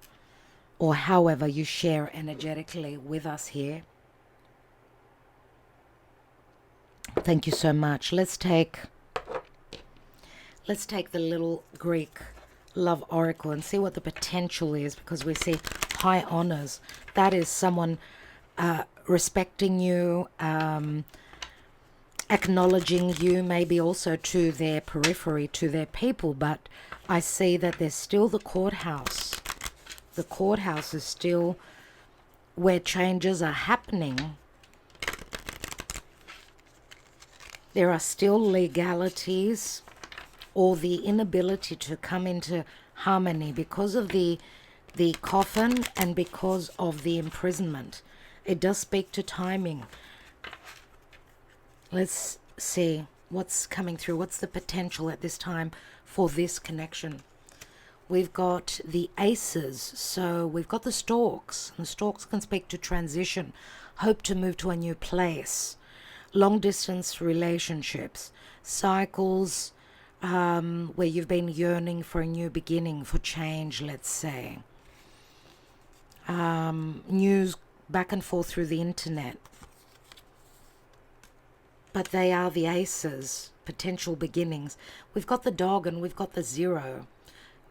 or however you share energetically with us here. Thank you so much. Let's take the little Greek love oracle and see what the potential is, because we see high honors. That is someone respecting you, acknowledging you, maybe also to their periphery, to their people. But I see that there's still the courthouse. The courthouse is still where changes are happening. There are still legalities or the inability to come into harmony because of the coffin and because of the imprisonment. It does speak to timing. Let's see what's coming through. What's the potential at this time for this connection? We've got the aces. So we've got the storks. The storks can speak to transition, hope to move to a new place, long distance relationships, cycles where you've been yearning for a new beginning, for change, let's say. News back and forth through the internet. But they are the aces, potential beginnings. We've got the dog and we've got the zero,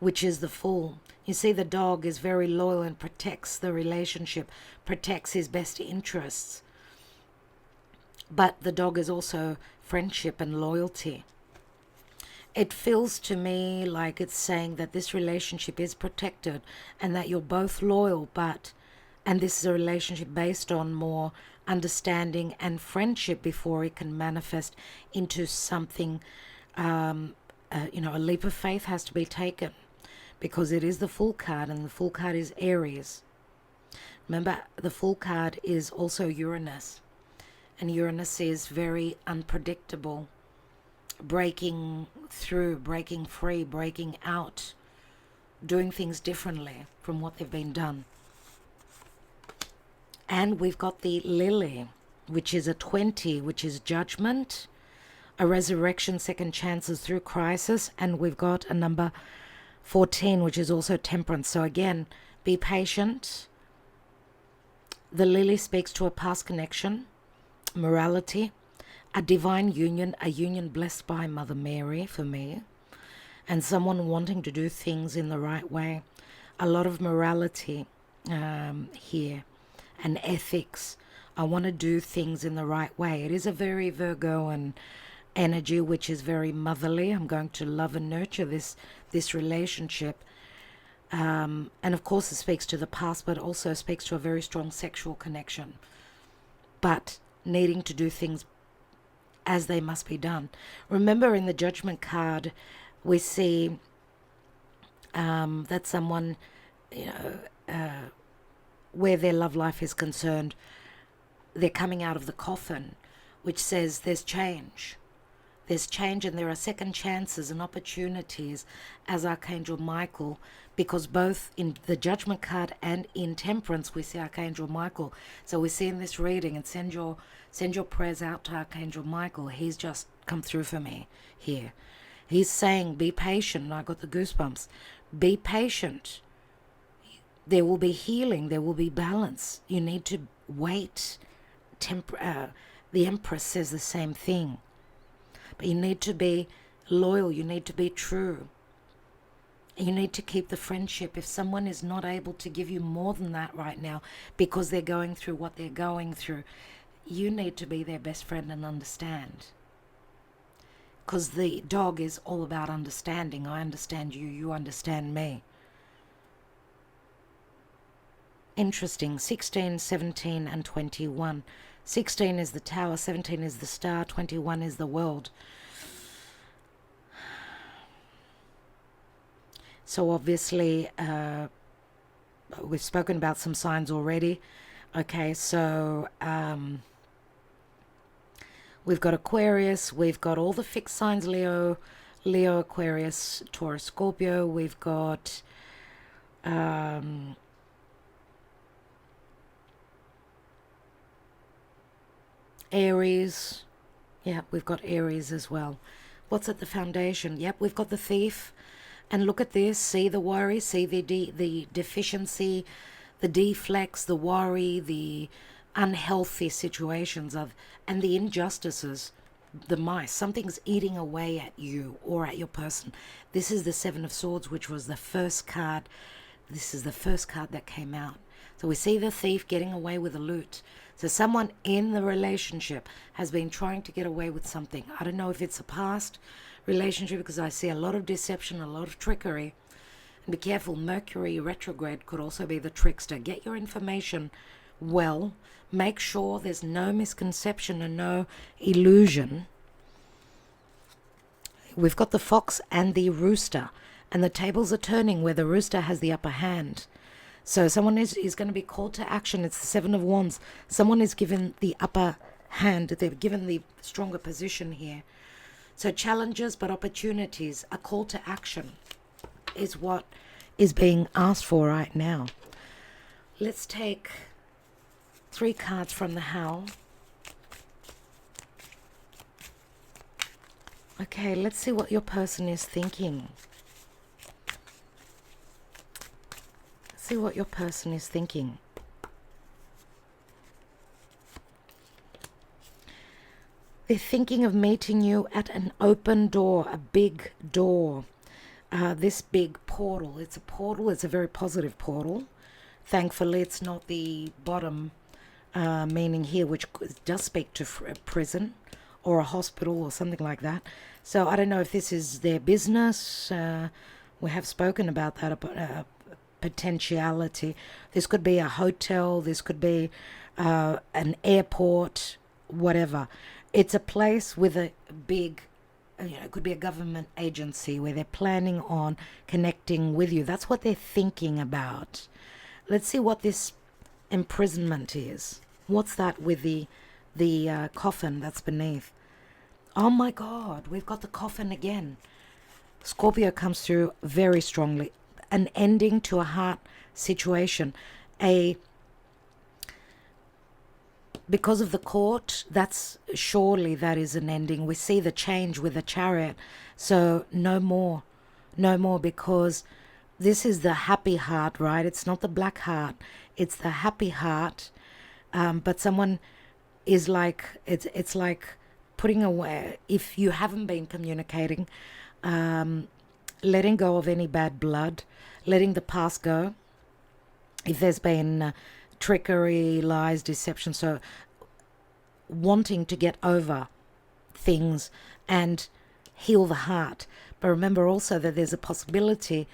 which is the fool. You see, the dog is very loyal and protects the relationship, protects his best interests. But the dog is also friendship and loyalty. It feels to me like it's saying that this relationship is protected and that you're both loyal, and this is a relationship based on more understanding and friendship before it can manifest into something. A leap of faith has to be taken because it is the Fool card, and the Fool card is Aries. Remember, the Fool card is also Uranus, and Uranus is very unpredictable, breaking through, breaking free, breaking out, doing things differently from what they've been done. And we've got the Lily, which is a 20, which is judgment, a resurrection, second chances through crisis. And we've got a number 14, which is also temperance. So again, be patient. The Lily speaks to a past connection, morality, a divine union, a union blessed by Mother Mary for me, and someone wanting to do things in the right way. A lot of morality here. And ethics. I want to do things in the right way. It is a very Virgoan energy, which is very motherly. I'm going to love and nurture this relationship. And of course it speaks to the past, but also speaks to a very strong sexual connection. But needing to do things as they must be done. Remember, in the Judgment card, we see that someone, where their love life is concerned, they're coming out of the coffin, which says there's change. There's change, and there are second chances and opportunities as Archangel Michael, because both in the Judgment card and in Temperance we see Archangel Michael. So we see in this reading, and send your prayers out to Archangel Michael. He's just come through for me here. He's saying, be patient. I got the goosebumps. Be patient. There will be healing. There will be balance. You need to wait. The Empress says the same thing. But you need to be loyal. You need to be true. You need to keep the friendship. If someone is not able to give you more than that right now because they're going through what they're going through, you need to be their best friend and understand. Because the dog is all about understanding. I understand you, you understand me. Interesting. 16, 17, and 21. 16 is the Tower, 17 is the Star, 21 is the World. So obviously, we've spoken about some signs already. Okay, so we've got Aquarius, we've got all the fixed signs, Leo, Aquarius, Taurus, Scorpio. We've got Aries. Yeah, we've got Aries as well. What's at the foundation? Yep, we've got the Thief. And look at this. See the worry, see the deficiency, the deflex, the worry, the unhealthy situations of, and the injustices, the mice. Something's eating away at you or at your person. This is the Seven of Swords, which was the first card. This is the first card that came out. So we see the Thief getting away with the loot. So someone in the relationship has been trying to get away with something. I don't know if it's a past relationship, because I see a lot of deception, a lot of trickery. And be careful, Mercury retrograde could also be the trickster. Get your information well. Make sure there's no misconception and no illusion. We've got the Fox and the Rooster, and the tables are turning where the Rooster has the upper hand. So someone is going to be called to action. It's the Seven of Wands. Someone is given the upper hand. They're given the stronger position here. So challenges but opportunities. A call to action is what is being asked for right now. Let's take 3 cards from the Howl. Okay, let's see what your person is thinking. See what your person is thinking. They're thinking of meeting you at an open door, a big door. This big portal. It's a portal. It's a very positive portal. Thankfully, it's not the bottom meaning here, which does speak to a prison or a hospital or something like that. So I don't know if this is their business. We have spoken about that, potentiality. This could be a hotel. This could be an airport, whatever. It's a place with a big, it could be a government agency where they're planning on connecting with you. That's what they're thinking about. Let's see what this imprisonment is. What's that with the coffin that's beneath? Oh my God, we've got the coffin again. Scorpio comes through very strongly. An ending to a heart situation. Because of the court, that is an ending. We see the change with the Chariot. So no more, because this is the happy heart, right? It's not the black heart. It's the happy heart. But someone is like, it's like putting away, if you haven't been communicating, letting go of any bad blood, letting the past go. If there's been trickery, lies, deception, so wanting to get over things and heal the heart. But remember also that there's a possibility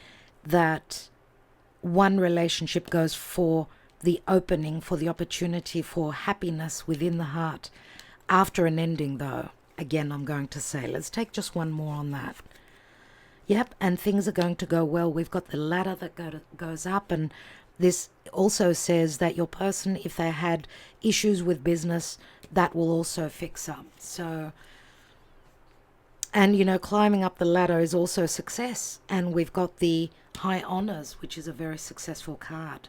that one relationship goes for the opening, for the opportunity for happiness within the heart after an ending, though. Again, I'm going to say, let's take just one more on that. Yep, and things are going to go well. We've got the ladder that goes up, and this also says that your person, if they had issues with business, that will also fix up. So And, you know, climbing up the ladder is also a success. And we've got the High Honors, which is a very successful card.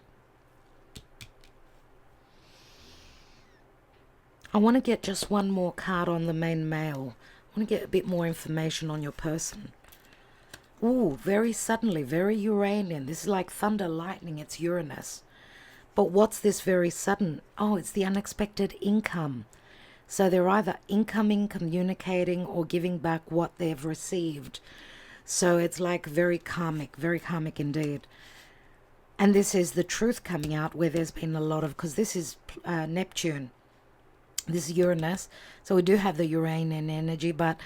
I want to get just one more card on the main male. I want to get a bit more information on your person. Ooh, very suddenly, very Uranian. This is like thunder, lightning. It's Uranus. But what's this very sudden? Oh, it's the unexpected income. So they're either incoming, communicating, or giving back what they've received. So it's like very karmic indeed. And this is the truth coming out, where there's been a lot of, because this is Neptune. This is Uranus. So we do have the Uranian energy, but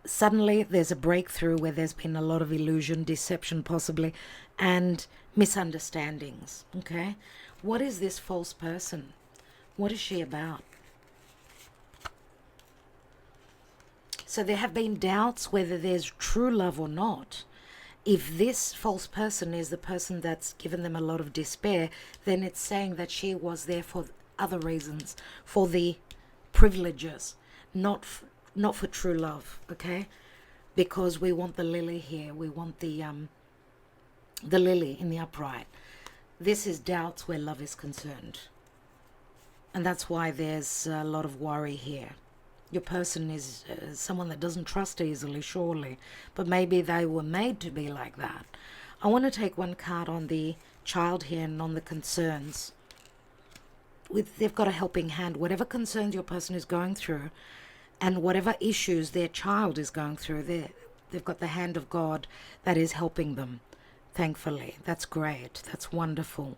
suddenly there's a breakthrough where there's been a lot of illusion, deception possibly, and misunderstandings. Okay? What is this false person? What is she about? So there have been doubts whether there's true love or not. If this false person is the person that's given them a lot of despair, then it's saying that she was there for other reasons, for the privileges, not for true love, okay? Because we want the lily here. We want the lily in the upright. This is doubts where love is concerned. And that's why there's a lot of worry here. Your person is someone that doesn't trust easily, surely. But maybe they were made to be like that. I want to take one card on the child here and on the concerns. They've got a helping hand. Whatever concerns your person is going through and whatever issues their child is going through, they've got the hand of God that is helping them, thankfully. That's great. That's wonderful.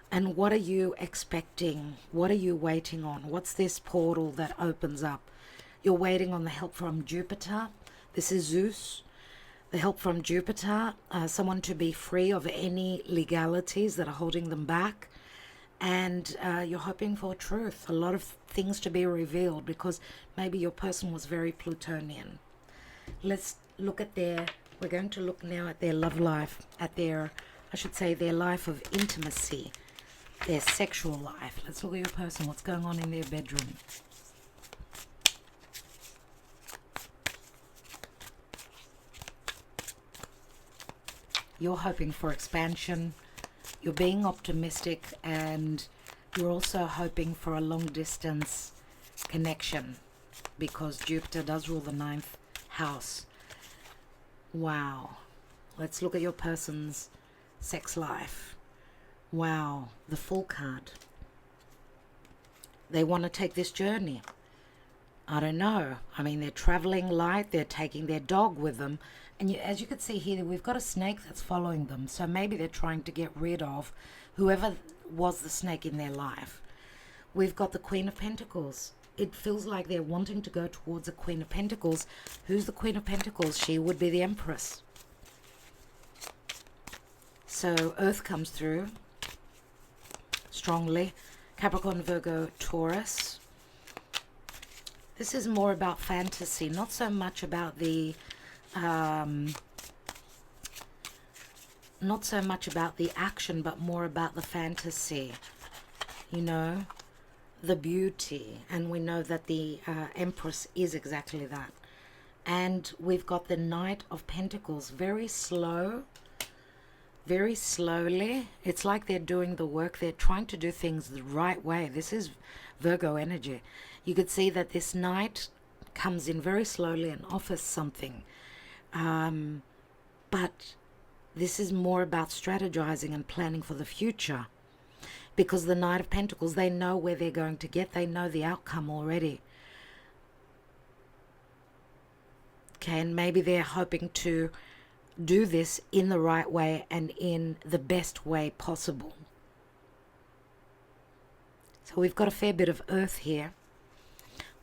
And what are you expecting? What are you waiting on? What's this portal that opens up? You're waiting on the help from Jupiter. This is Zeus. The help from Jupiter. Someone to be free of any legalities that are holding them back. And you're hoping for truth. A lot of things to be revealed because maybe your person was very Plutonian. Let's look at we're going to look now at their love life, at their life of intimacy. Their sexual life. Let's look at your person. What's going on in their bedroom? You're hoping for expansion. You're being optimistic, and you're also hoping for a long distance connection because Jupiter does rule the 9th house. Wow. Let's look at your person's sex life. Wow, the Fool card. They want to take this journey. I don't know. I mean, they're traveling light. They're taking their dog with them. And as you can see here, we've got a snake that's following them. So maybe they're trying to get rid of whoever was the snake in their life. We've got the Queen of Pentacles. It feels like they're wanting to go towards a Queen of Pentacles. Who's the Queen of Pentacles? She would be the Empress. So Earth comes through strongly. Capricorn, Virgo, Taurus. This is more about fantasy, not so much about the action, but more about the fantasy, you know, the beauty. And we know that the Empress is exactly that. And we've got the Knight of Pentacles, very slow, very slowly. It's like they're doing the work. They're trying to do things the right way. This is Virgo energy. You could see that this knight comes in very slowly and offers something. But this is more about strategizing and planning for the future. Because the Knight of Pentacles, they know where they're going to get. They know the outcome already. Okay, and maybe they're hoping to do this in the right way and in the best way possible. So we've got a fair bit of earth here.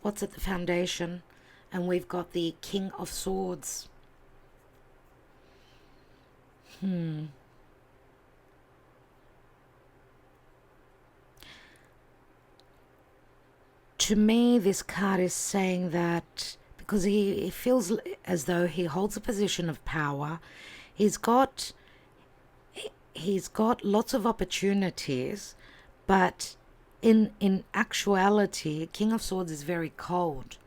What's at the foundation? And we've got the King of Swords. To me, this card is saying that because he feels as though he holds a position of power. He's got lots of opportunities, but in actuality, King of Swords is very cold.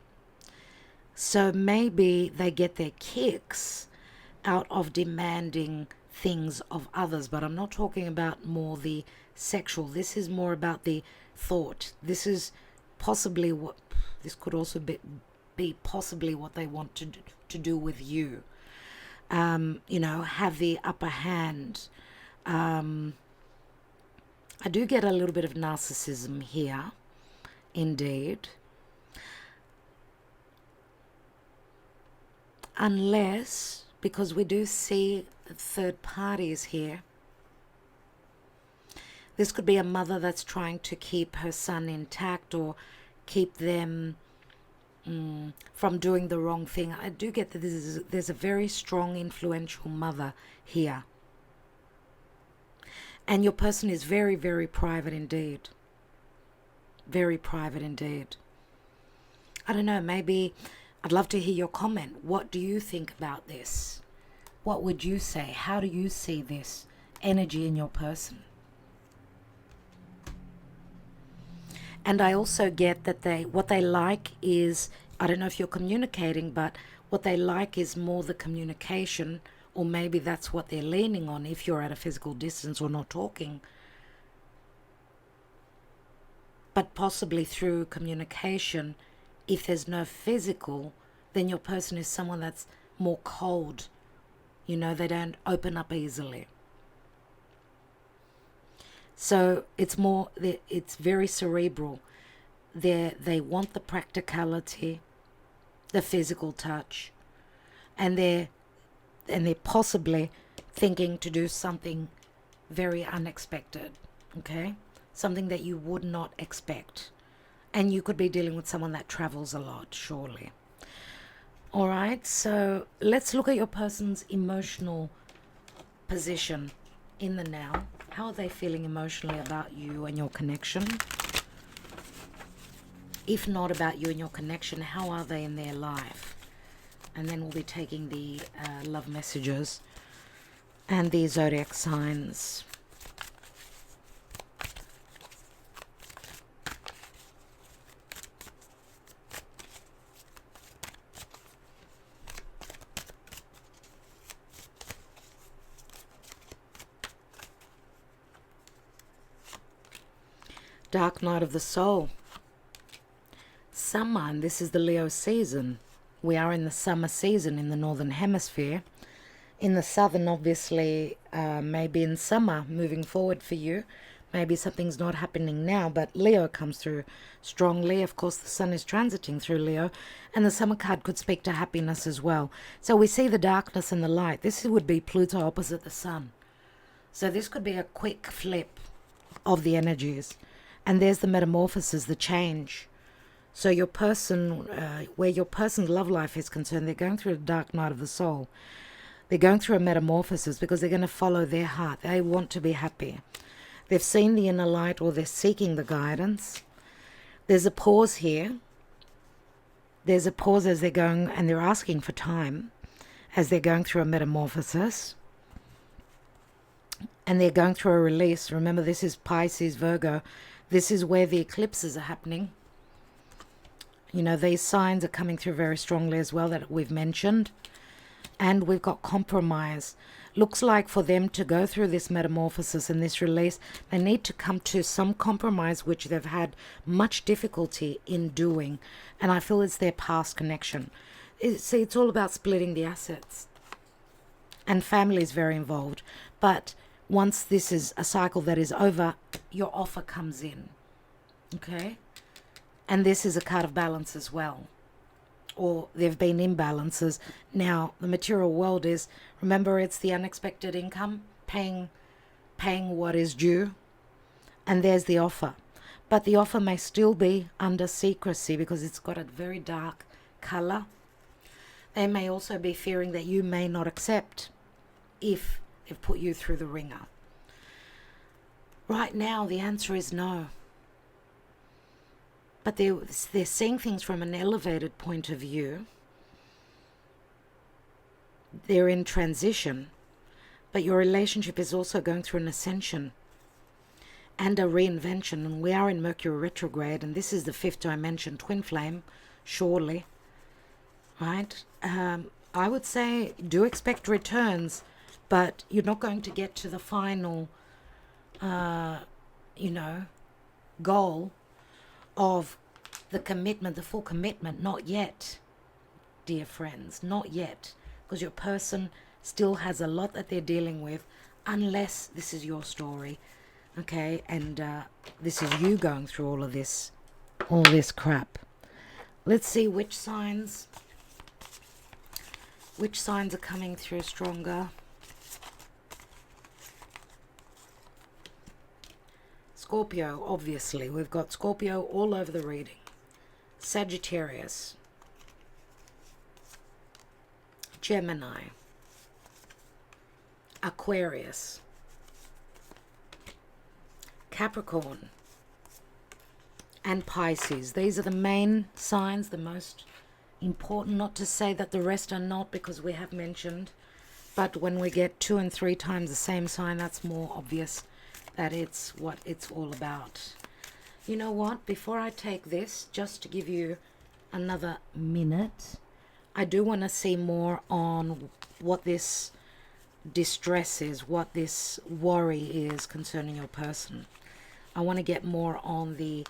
So maybe they get their kicks out of demanding things of others, but I'm not talking about more the sexual. This is more about the thought. This is possibly what, this could also be possibly what they want to do with you. You know, have the upper hand. I do get a little bit of narcissism here, indeed. Unless, because we do see third parties here, this could be a mother that's trying to keep her son intact or keep them from doing the wrong thing. I do get that there's a very strong, influential mother here. And your person is very, very private indeed. Very private indeed. I don't know, maybe I'd love to hear your comment. What do you think about this? What would you say? How do you see this energy in your person? And I also get that what they like is, I don't know if you're communicating, but what they like is more the communication, or maybe that's what they're leaning on if you're at a physical distance or not talking. But possibly through communication, if there's no physical, then your person is someone that's more cold. You know, they don't open up easily. So it's very cerebral. They want the practicality, the physical touch, and they're possibly thinking to do something very unexpected, okay? Something that you would not expect. And you could be dealing with someone that travels a lot, surely. All right, so let's look at your person's emotional position in the now. How are they feeling emotionally about you and your connection? If not about you and your connection, how are they in their life? And then we'll be taking the love messages and the zodiac signs. Dark night of the soul. Summer, and this is the Leo season. We are in the summer season in the northern hemisphere. In the southern, obviously, maybe in summer moving forward for you. Maybe something's not happening now, but Leo comes through strongly. Of course, the sun is transiting through Leo, and the summer card could speak to happiness as well. So we see the darkness and the light. This would be Pluto opposite the sun. So this could be a quick flip of the energies. And there's the metamorphosis, the change. So your person, where your person's love life is concerned, they're going through a dark night of the soul. They're going through a metamorphosis because they're going to follow their heart. They want to be happy. They've seen the inner light, or they're seeking the guidance. There's a pause here. There's a pause as they're going, and they're asking for time as they're going through a metamorphosis. And they're going through a release. Remember, this is Pisces, Virgo. This is where the eclipses are happening. You know, these signs are coming through very strongly as well that we've mentioned. And we've got compromise. Looks like for them to go through this metamorphosis and this release, they need to come to some compromise which they've had much difficulty in doing. And I feel it's their past connection. See, it's all about splitting the assets. And family is very involved. But once this is a cycle that is over, your offer comes in. Okay? And this is a card of balance as well. Or there have been imbalances. Now, the material world is, remember, it's the unexpected income, paying what is due. And there's the offer. But the offer may still be under secrecy because it's got a very dark color. They may also be fearing that you may not accept if they've put you through the ringer. Right now, the answer is no. But they're seeing things from an elevated point of view. They're in transition. But your relationship is also going through an ascension and a reinvention. And we are in Mercury retrograde. And this is the fifth dimension, twin flame, surely. right? I would say do expect returns, but you're not going to get to the final, you know, goal of the commitment, the full commitment. Not yet, dear friends, not yet, because your person still has a lot that they're dealing with, unless this is your story, okay? And this is you going through all this crap. Let's see which signs are coming through stronger. Scorpio, obviously. We've got Scorpio all over the reading. Sagittarius. Gemini. Aquarius. Capricorn. And Pisces. These are the main signs, the most important. Not to say that the rest are not, because we have mentioned. But when we get 2 and 3 times the same sign, that's more obvious that it's what it's all about. You know what? Before I take this, just to give you another minute, I do want to see more on what this distress is, what this worry is concerning your person. I want to get more on the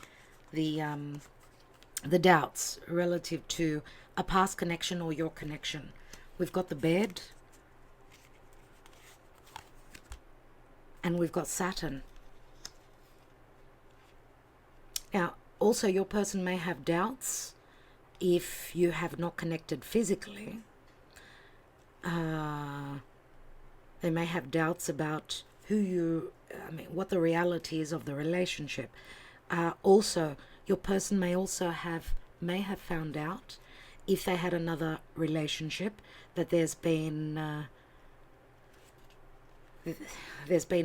doubts relative to a past connection or your connection. We've got the bed, and we've got Saturn. Now, also your person may have doubts if you have not connected physically. They may have doubts about what the reality is of the relationship. Also, your person may have found out, if they had another relationship, that there's been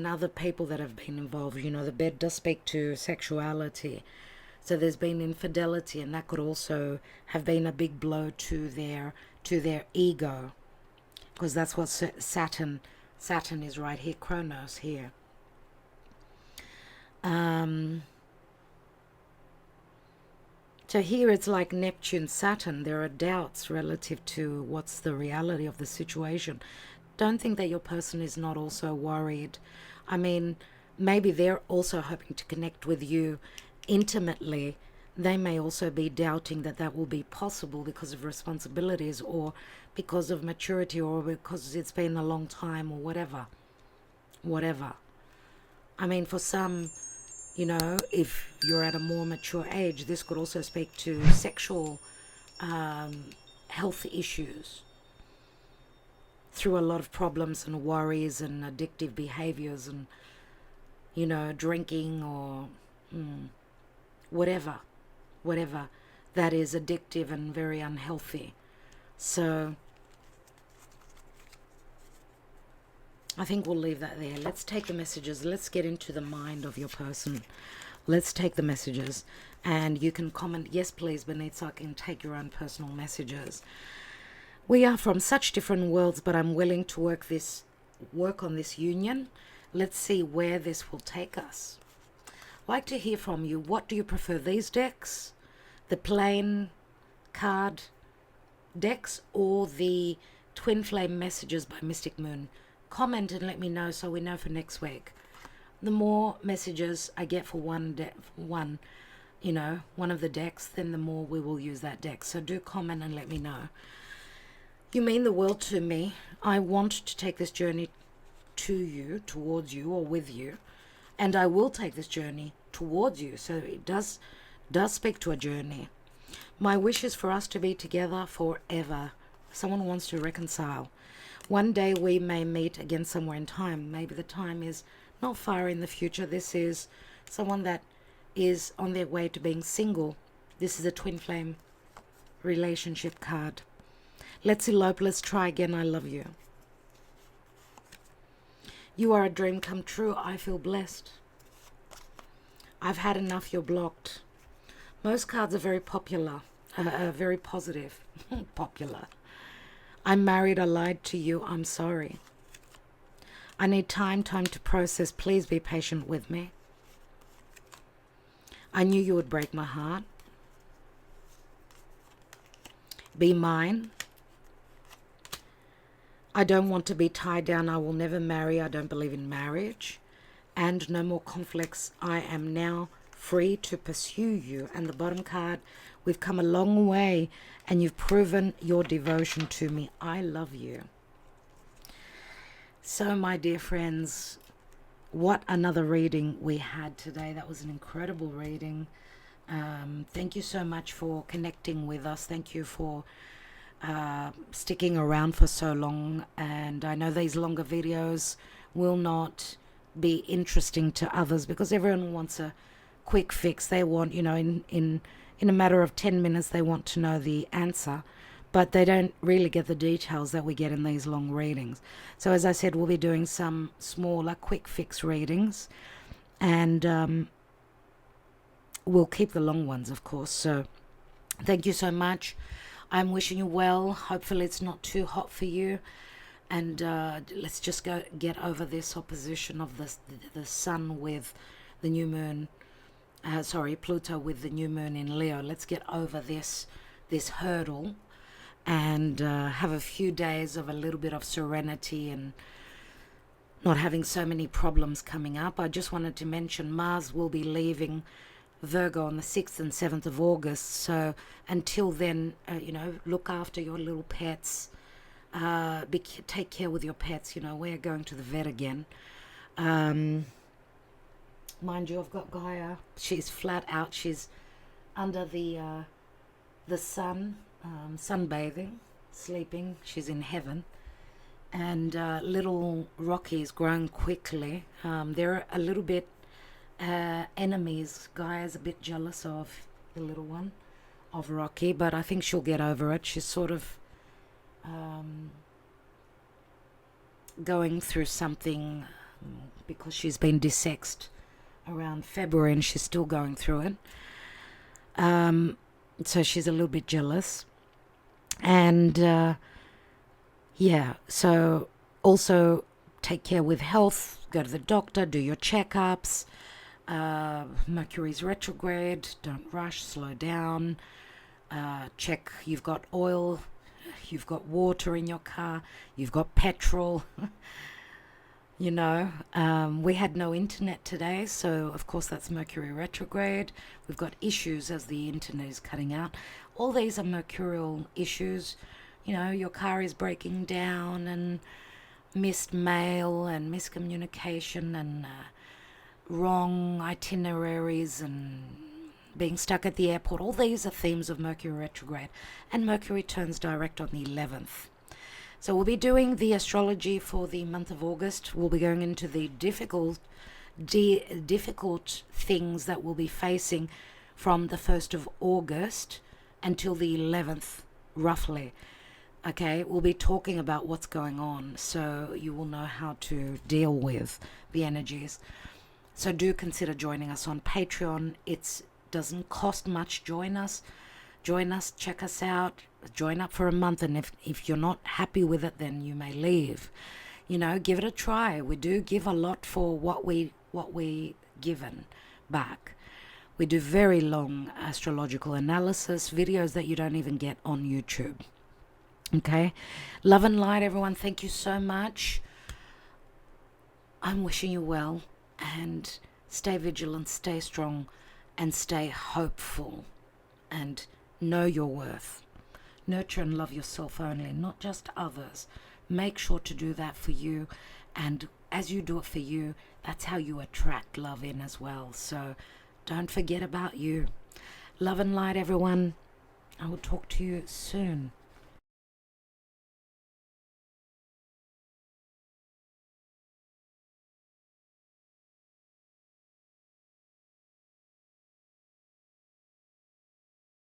other people that have been involved. You know, the bed does speak to sexuality. So there's been infidelity, and that could also have been a big blow to their ego, because that's what Saturn is right here, Kronos here. So here it's like Neptune, Saturn. There are doubts relative to what's the reality of the situation. Don't think that your person is not also worried. I mean, maybe they're also hoping to connect with you intimately. They may also be doubting that will be possible because of responsibilities, or because of maturity, or because it's been a long time, or whatever. I mean, for some, you know, if you're at a more mature age, this could also speak to sexual health issues through a lot of problems and worries and addictive behaviors, and, you know, drinking or whatever that is addictive and very unhealthy. So I think we'll leave that there. Let's take the messages. Let's get into the mind of your person. Let's take the messages, and you can comment yes please beneath, so I can take your own personal messages. We are from such different worlds, but I'm willing to work on this union. Let's see where this will take us. I'd like to hear from you. What do you prefer, these decks, the plain card decks, or the Twin Flame Messages by Mystic Moon? Comment and let me know, so we know for next week. The more messages I get for one of the decks, then the more we will use that deck. So do comment and let me know. You mean the world to me. I want to take this journey to you, towards you, or with you, and I will take this journey towards you. So it does speak to a journey. My wish is for us to be together forever. Someone wants to reconcile. One day we may meet again somewhere in time. Maybe the time is not far in the future. This is someone that is on their way to being single. This is a twin flame relationship card. Let's elope. Let's try again. I love you. You are a dream come true. I feel blessed. I've had enough. You're blocked. Most cards are very popular. Very positive. Popular. I'm married. I lied to you. I'm sorry. I need time to process. Please be patient with me. I knew you would break my heart. Be mine. I don't want to be tied down. I will never marry. I don't believe in marriage. And no more conflicts. I am now free to pursue you. And the bottom card, we've come a long way and you've proven your devotion to me. I love you. So, my dear friends, what another reading we had today. That was an incredible reading. Thank you so much for connecting with us. Thank you for sticking around for so long. And I know these longer videos will not be interesting to others because everyone wants a quick fix. They want, you know, in a matter of 10 minutes, they want to know the answer. But they don't really get the details that we get in these long readings. So as I said, we'll be doing some smaller quick fix readings. And we'll keep the long ones, of course. So thank you so much. I'm wishing you well. Hopefully it's not too hot for you. And let's just get over this opposition of the sun with the new moon. Pluto with the new moon in Leo. Let's get over this hurdle. And have a few days of a little bit of serenity and not having so many problems coming up. I just wanted to mention Mars will be leaving Virgo on the 6th and 7th of August. So until then, you know, look after your little pets. Take care with your pets. You know, we're going to the vet again. Mind you, I've got Gaia. She's flat out. She's under the sun. Sunbathing, sleeping. She's in heaven. And little Rocky is growing quickly. They're a little bit enemies. Gaia's a bit jealous of the little one, of Rocky, but I think she'll get over it. She's sort of going through something because she's been desexed around February and she's still going through it. So she's a little bit jealous. And yeah, so also take care with health, go to the doctor, do your checkups. Mercury's retrograde, don't rush, slow down. Check you've got oil, you've got water in your car, you've got petrol. You know, we had no internet today, so of course that's Mercury retrograde. We've got issues as the internet is cutting out. All these are mercurial issues. You know, your car is breaking down and missed mail and miscommunication and wrong itineraries and being stuck at the airport. All these are themes of Mercury retrograde. And Mercury turns direct on the 11th. So we'll be doing the astrology for the month of August. We'll be going into the difficult things that we'll be facing from the 1st of August until the 11th, roughly. Okay, we'll be talking about what's going on, so you will know how to deal with the energies. So do consider joining us on Patreon. It doesn't cost much. Join us, check us out, join up for a month, and if you're not happy with it, then you may leave. You know, give it a try. We do give a lot for what we given back. We do very long astrological analysis videos that you don't even get on YouTube. Okay, love and light, everyone. Thank you so much. I'm wishing you well, and stay vigilant, stay strong, and stay hopeful, and know your worth. Nurture and love yourself only, not just others. Make sure to do that for you, and as you do it for you, that's how you attract love in as well. So don't forget about you. Love and light, everyone. I will talk to you soon.